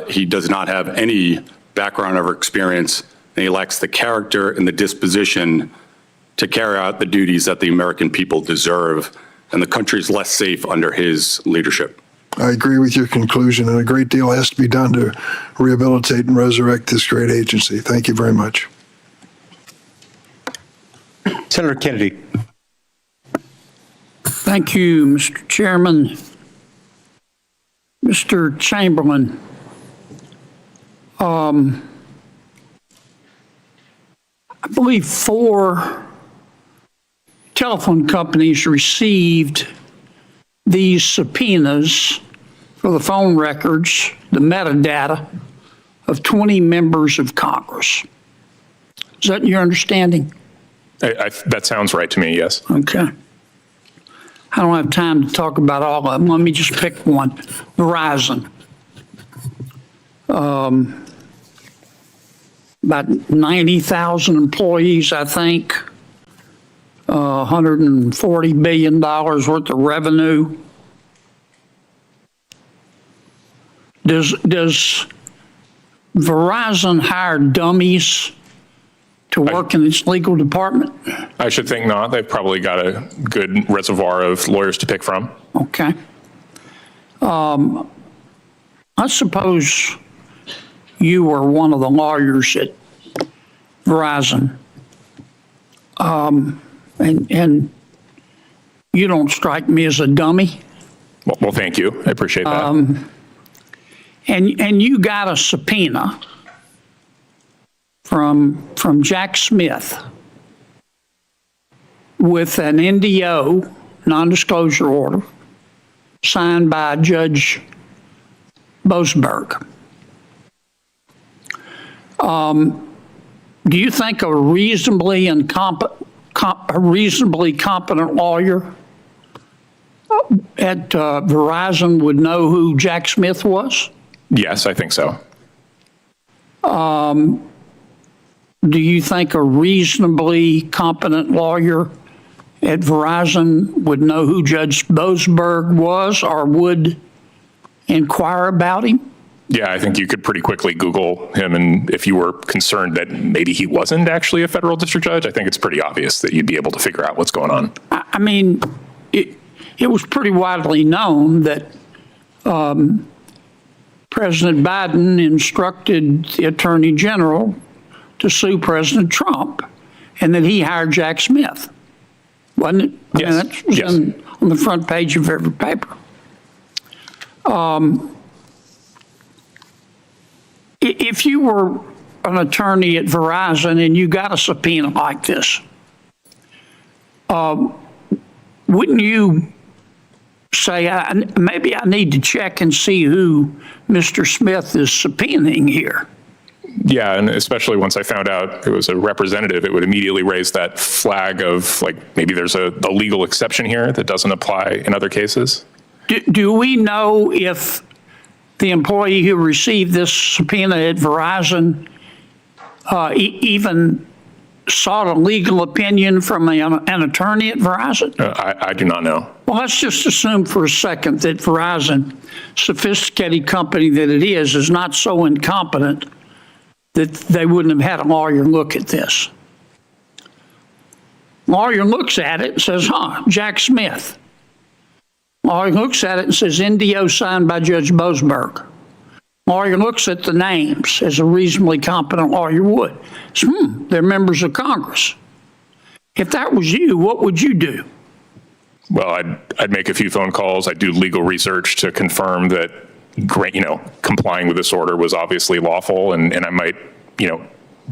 He does not have any background or experience, and he lacks the character and the disposition to carry out the duties that the American people deserve, and the country is less safe under his leadership. I agree with your conclusion, and a great deal has to be done to rehabilitate and resurrect this great agency. Thank you very much. Senator Kennedy. Thank you, Mr. Chairman. Mr. Chamberlain, I believe 4 telephone companies received these subpoenas for the phone records, the metadata of 20 members of Congress. Is that your understanding? That sounds right to me, yes. Okay. I don't have time to talk about all of them. Let me just pick one. Verizon. About 90,000 employees, I think. $140 billion worth of revenue. Does Verizon hire dummies to work in its legal department? I should think not. They've probably got a good reservoir of lawyers to pick from. Okay. I suppose you were one of the lawyers at Verizon. And you don't strike me as a dummy. Well, thank you. I appreciate that. And you got a subpoena from Jack Smith with an NDO, non-disclosure order, signed by Judge Boasberg. Do you think a reasonably competent lawyer at Verizon would know who Jack Smith was? Yes, I think so. Do you think a reasonably competent lawyer at Verizon would know who Judge Boasberg was or would inquire about him? Yeah, I think you could pretty quickly Google him, and if you were concerned that maybe he wasn't actually a federal district judge, I think it's pretty obvious that you'd be able to figure out what's going on. I mean, it was pretty widely known that President Biden instructed the Attorney General to sue President Trump, and that he hired Jack Smith, wasn't it? Yes. I mean, that was Yes. on the front page of every paper. If you were an attorney at Verizon and you got a subpoena like this, wouldn't you say, maybe I need to check and see who Mr. Smith is subpoenaing here? Yeah, and especially once I found out it was a representative, it would immediately raise that flag of like, maybe there's a legal exception here that doesn't apply in other cases. Do we know if the employee who received this subpoena at Verizon even sought a legal opinion from an attorney at Verizon? I do not know. Well, let's just assume for a second that Verizon, sophisticated company that it is not so incompetent that they wouldn't have had a lawyer look at this. Lawyer looks at it and says, Jack Smith. Lawyer looks at it and says, NDO signed by Judge Boasberg. Lawyer looks at the names, as a reasonably competent lawyer would. They're members of Congress. If that was you, what would you do? Well, I'd make a few phone calls. I'd do legal research to confirm that, complying with this order was obviously lawful, and I might,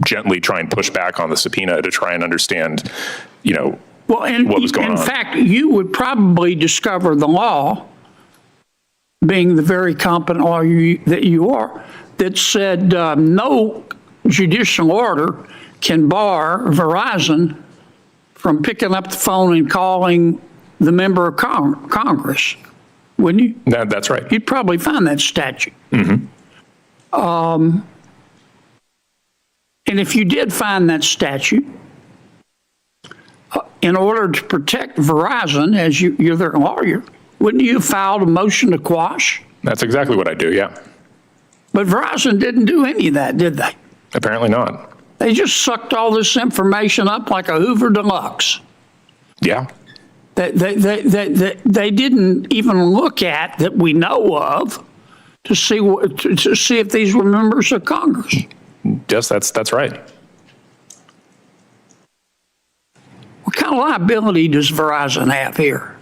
gently try and push back on the subpoena to try and understand, Well, and what was going on. In fact, you would probably discover the law, being the very competent lawyer that you are, that said no judicial order can bar Verizon from picking up the phone and calling the member of Congress, wouldn't you? That's right. You'd probably find that statute. Mm-hmm. And if you did find that statute, in order to protect Verizon, as you're their lawyer, wouldn't you have filed a motion to quash? That's exactly what I do, yeah. But Verizon didn't do any of that, did they? Apparently not. They just sucked all this information up like a Hoover Deluxe. Yeah. They didn't even look at, that we know of, to see if these were members of Congress. Yes, that's right. What kind of liability does Verizon have here?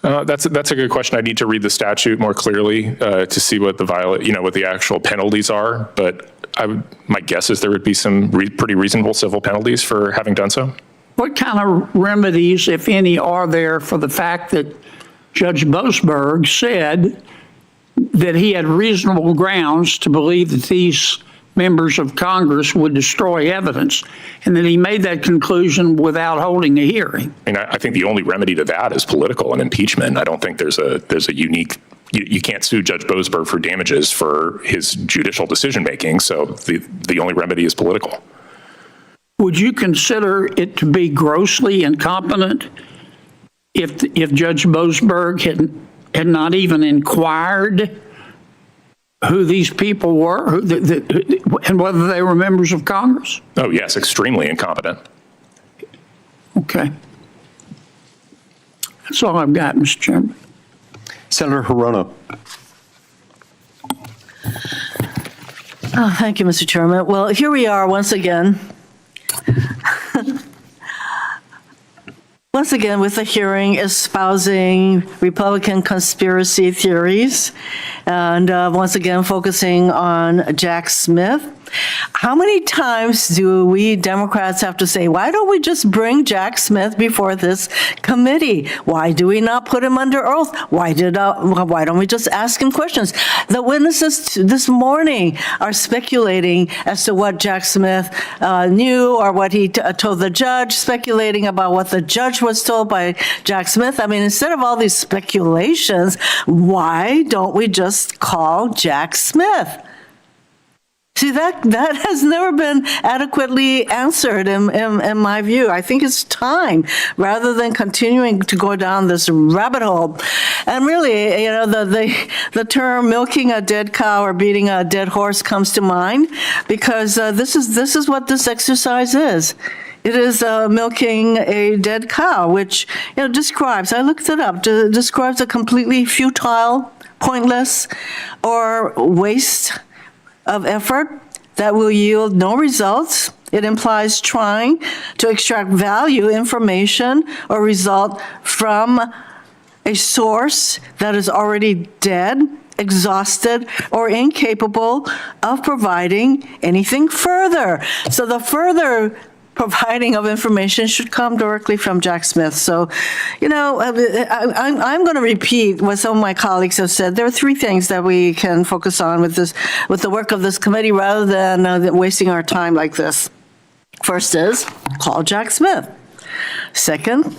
That's a good question. I need to read the statute more clearly to see what what the actual penalties are. But my guess is there would be some pretty reasonable civil penalties for having done so. What kind of remedies, if any, are there for the fact that Judge Boasberg said that he had reasonable grounds to believe that these members of Congress would destroy evidence, and that he made that conclusion without holding a hearing? I mean, I think the only remedy to that is political and impeachment. I don't think there's a unique. You can't sue Judge Boasberg for damages for his judicial decision making. So the only remedy is political. Would you consider it to be grossly incompetent if Judge Boasberg had not even inquired who these people were and whether they were members of Congress? Oh, yes, extremely incompetent. Okay. That's all I've got, Mr. Chairman. Senator Hirono. Oh, thank you, Mr. Chairman. Well, here we are once again. Once again, with a hearing espousing Republican conspiracy theories, and once again focusing on Jack Smith. How many times do we Democrats have to say, why don't we just bring Jack Smith before this committee? Why do we not put him under oath? Why don't we just ask him questions? The witnesses this morning are speculating as to what Jack Smith knew or what he told the judge, speculating about what the judge was told by Jack Smith. I mean, instead of all these speculations, why don't we just call Jack Smith? See, that has never been adequately answered in my view. I think it's time, rather than continuing to go down this rabbit hole. And really, the term milking a dead cow or beating a dead horse comes to mind, because this is what this exercise is. It is milking a dead cow, which describes, I looked it up, describes a completely futile, pointless, or waste of effort that will yield no results. It implies trying to extract value, information, or result from a source that is already dead, exhausted, or incapable of providing anything further. So the further providing of information should come directly from Jack Smith. So, I'm going to repeat what some of my colleagues have said. There are three things that we can focus on with the work of this committee rather than wasting our time like this. First is call Jack Smith. Second,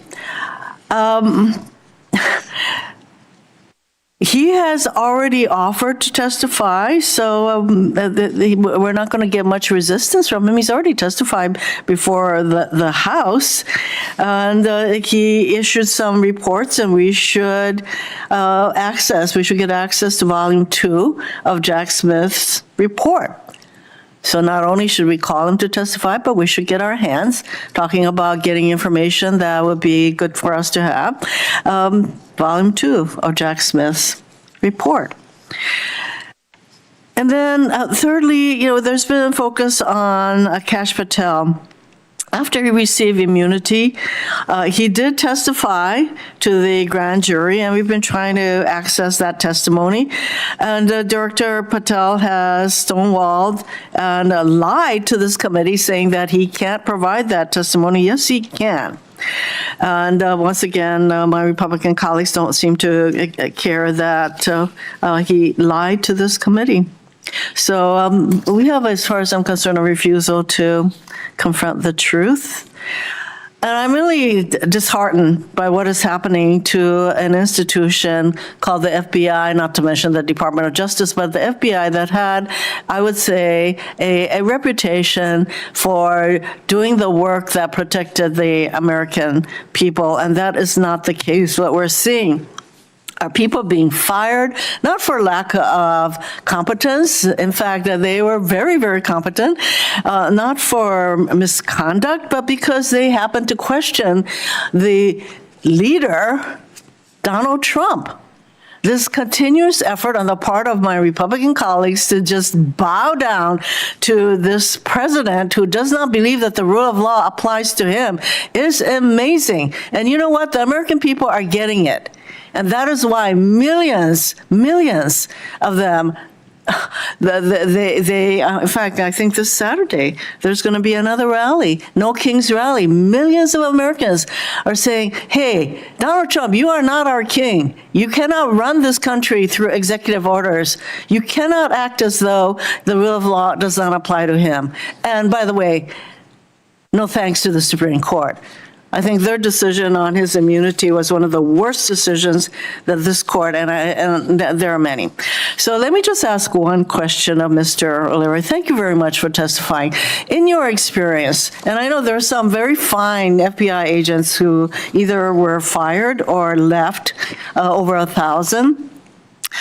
he has already offered to testify, so we're not going to get much resistance from him. He's already testified before the House, and he issued some reports, and we should get access to Volume 2 of Jack Smith's report. So not only should we call him to testify, but we should get our hands talking about getting information that would be good for us to have. Volume 2 of Jack Smith's report. And then thirdly, there's been a focus on Kash Patel. After he received immunity, he did testify to the grand jury, and we've been trying to access that testimony. And Director Patel has stonewalled and lied to this committee, saying that he can't provide that testimony. Yes, he can. And once again, my Republican colleagues don't seem to care that he lied to this committee. So we have, as far as I'm concerned, a refusal to confront the truth. And I'm really disheartened by what is happening to an institution called the FBI, not to mention the Department of Justice, but the FBI that had, I would say, a reputation for doing the work that protected the American people. And that is not the case. What we're seeing are people being fired, not for lack of competence. In fact, they were very, very competent, not for misconduct, but because they happened to question the leader, Donald Trump. This continuous effort on the part of my Republican colleagues to just bow down to this president who does not believe that the rule of law applies to him is amazing. And you know what? The American people are getting it. And that is why millions of them, in fact, I think this Saturday, there's going to be another rally, No King's Rally. Millions of Americans are saying, hey, Donald Trump, you are not our king. You cannot run this country through executive orders. You cannot act as though the rule of law does not apply to him. And by the way, no thanks to the Supreme Court. I think their decision on his immunity was one of the worst decisions that this court, and there are many. So let me just ask one question of Mr. O'Leary. Thank you very much for testifying. In your experience, and I know there are some very fine FBI agents who either were fired or left, over 1,000.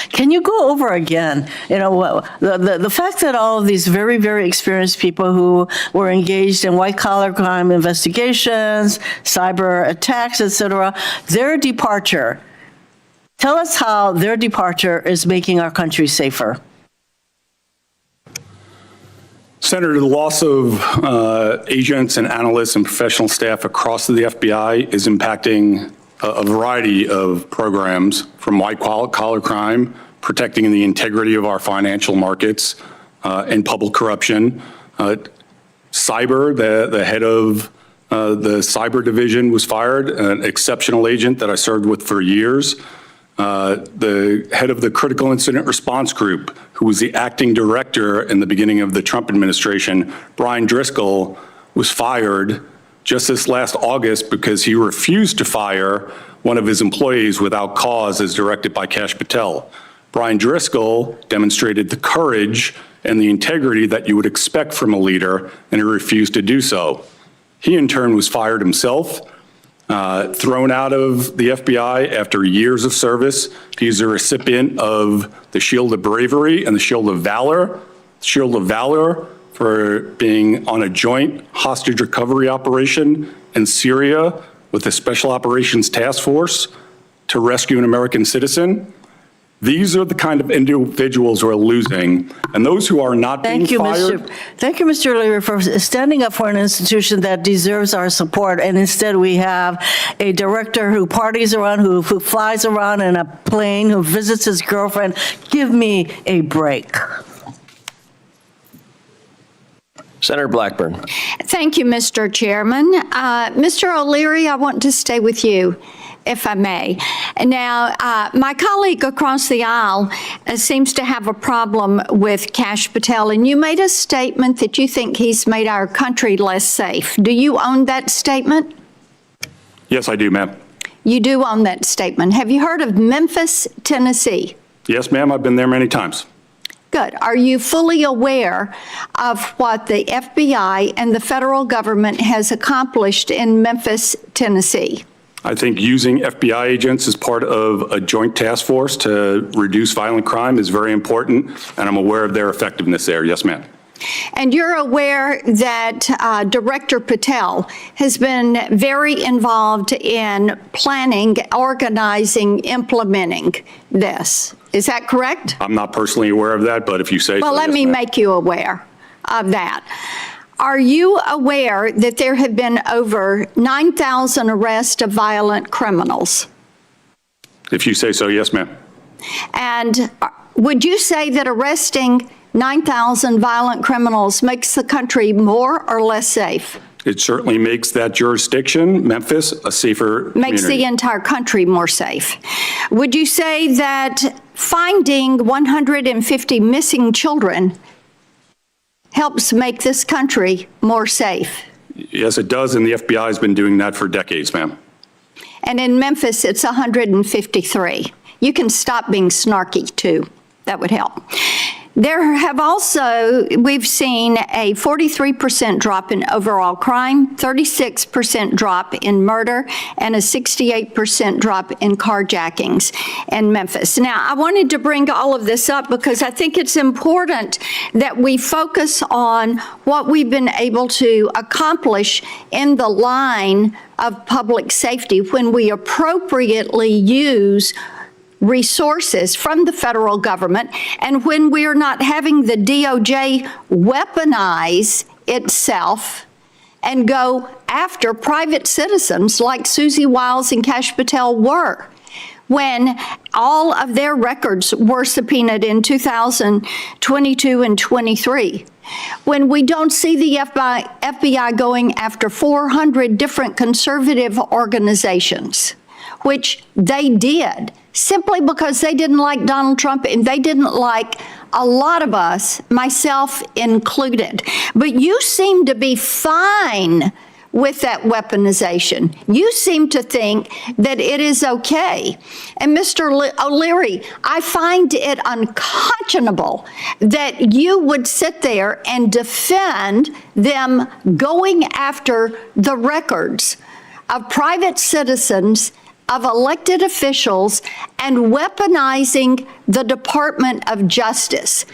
Can you go over again, the fact that all of these very, very experienced people who were engaged in white-collar crime investigations, cyber attacks, et cetera, their departure, tell us how their departure is making our country safer. Senator, the loss of agents and analysts and professional staff across the FBI is impacting a variety of programs, from white-collar crime, protecting the integrity of our financial markets, and public corruption. Cyber, the head of the cyber division was fired, an exceptional agent that I served with for years. The head of the critical incident response group, who was the acting director in the beginning of the Trump administration, Brian Driscoll, was fired just this last August because he refused to fire one of his employees without cause as directed by Kash Patel. Brian Driscoll demonstrated the courage and the integrity that you would expect from a leader, and he refused to do so. He in turn was fired himself, thrown out of the FBI after years of service. He's a recipient of the Shield of Bravery and the Shield of Valor. Shield of Valor for being on a joint hostage recovery operation in Syria with the Special Operations Task Force to rescue an American citizen. These are the kind of individuals who are losing, and those who are not being fired. Thank you, Mr. O'Leary, for standing up for an institution that deserves our support, and instead we have a director who parties around, who flies around in a plane, who visits his girlfriend. Give me a break. Senator Blackburn. Thank you, Mr. Chairman. Mr. O'Leary, I want to stay with you, if I may. Now, my colleague across the aisle seems to have a problem with Kash Patel, and you made a statement that you think he's made our country less safe. Do you own that statement? Yes, I do, ma'am. You do own that statement. Have you heard of Memphis, Tennessee? Yes, ma'am, I've been there many times. Good. Are you fully aware of what the FBI and the federal government has accomplished in Memphis, Tennessee? I think using FBI agents as part of a joint task force to reduce violent crime is very important, and I'm aware of their effectiveness there. Yes, ma'am. And you're aware that Director Patel has been very involved in planning, organizing, implementing this. Is that correct? I'm not personally aware of that, but if you say so, Well, let yes, me ma'am. make you aware of that. Are you aware that there have been over 9,000 arrests of violent criminals? If you say so, yes, ma'am. And would you say that arresting 9,000 violent criminals makes the country more or less safe? It certainly makes that jurisdiction, Memphis, a safer Makes the community. entire country more safe. Would you say that finding 150 missing children helps make this country more safe? Yes, it does, and the FBI has been doing that for decades, ma'am. And in Memphis, it's 153. You can stop being snarky, too. That would help. There have also, we've seen a 43% drop in overall crime, 36% drop in murder, and a 68% drop in carjackings in Memphis. Now, I wanted to bring all of this up because I think it's important that we focus on what we've been able to accomplish in the line of public safety when we appropriately use resources from the federal government, and when we're not having the DOJ weaponize itself and go after private citizens like Susie Wiles and Kash Patel were, when all of their records were subpoenaed in 2022 and 23. When we don't see the FBI going after 400 different conservative organizations, which they did, simply because they didn't like Donald Trump and they didn't like a lot of us, myself included. But you seem to be fine with that weaponization. You seem to think that it is okay. And Mr. O'Leary, I find it unconscionable that you would sit there and defend them going after the records of private citizens, of elected officials, and weaponizing the Department of Justice.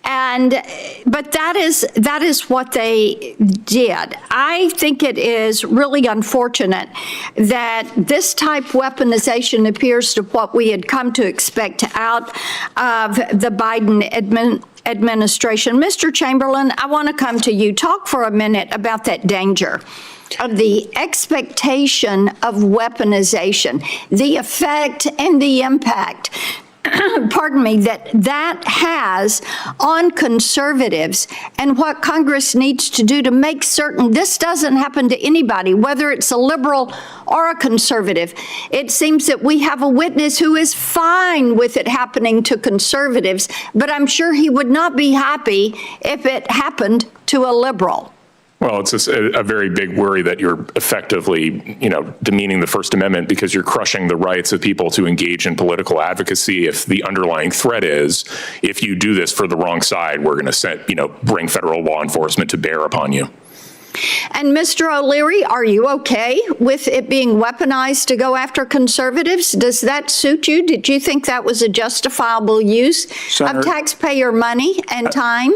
But that is what they did. I think it is really unfortunate that this type of weaponization appears to what we had come to expect out of the Biden administration. Mr. Chamberlain, I want to come to you. Talk for a minute about that danger of the expectation of weaponization, the effect and the impact, pardon me, that has on conservatives, and what Congress needs to do to make certain this doesn't happen to anybody, whether it's a liberal or a conservative. It seems that we have a witness who is fine with it happening to conservatives, but I'm sure he would not be happy if it happened to a liberal. Well, it's a very big worry that you're effectively, demeaning the First Amendment because you're crushing the rights of people to engage in political advocacy. If the underlying threat is, if you do this for the wrong side, we're going to bring federal law enforcement to bear upon you. And Mr. O'Leary, are you okay with it being weaponized to go after conservatives? Does that suit you? Did you think that was a justifiable use of taxpayer money and time?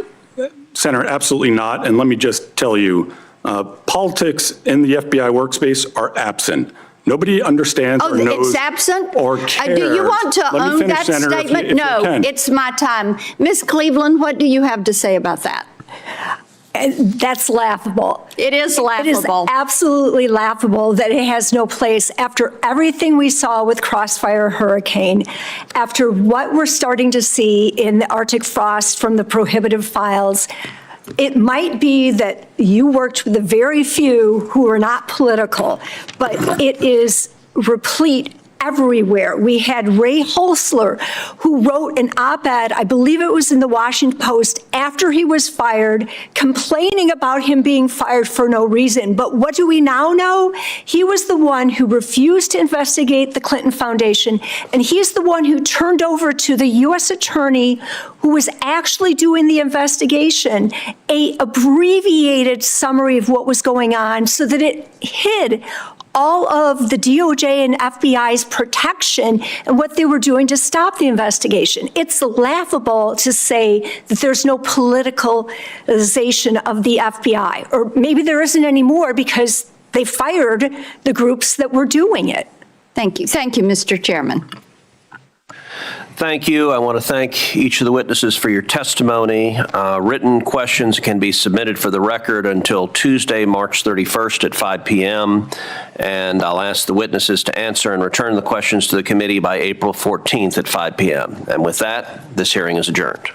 Senator, absolutely not. And let me just tell you, politics in the FBI workspace are absent. Nobody understands or knows. It's absent? Or cares. Do you want to own that statement? No, it's my time. Ms. Cleveland, what do you have to say about that? That's laughable. It is laughable. It is absolutely laughable that it has no place after everything we saw with Crossfire Hurricane, after what we're starting to see in the Arctic frost from the prohibitive files. It might be that you worked with the very few who are not political, but it is replete everywhere. We had Ray Holsler, who wrote an op-ed, I believe it was in the Washington Post, after he was fired, complaining about him being fired for no reason. But what do we now know? He was the one who refused to investigate the Clinton Foundation, and he's the one who turned over to the U.S. attorney who was actually doing the investigation a abbreviated summary of what was going on so that it hid all of the DOJ and FBI's protection and what they were doing to stop the investigation. It's laughable to say that there's no politicalization of the FBI, or maybe there isn't anymore because they fired the groups that were doing it. Thank you. Thank you, Mr. Chairman. Thank you. I want to thank each of the witnesses for your testimony. Written questions can be submitted for the record until Tuesday, March 31st at 5 p.m. And I'll ask the witnesses to answer and return the questions to the committee by April 14th at 5 p.m. And with that, this hearing is adjourned.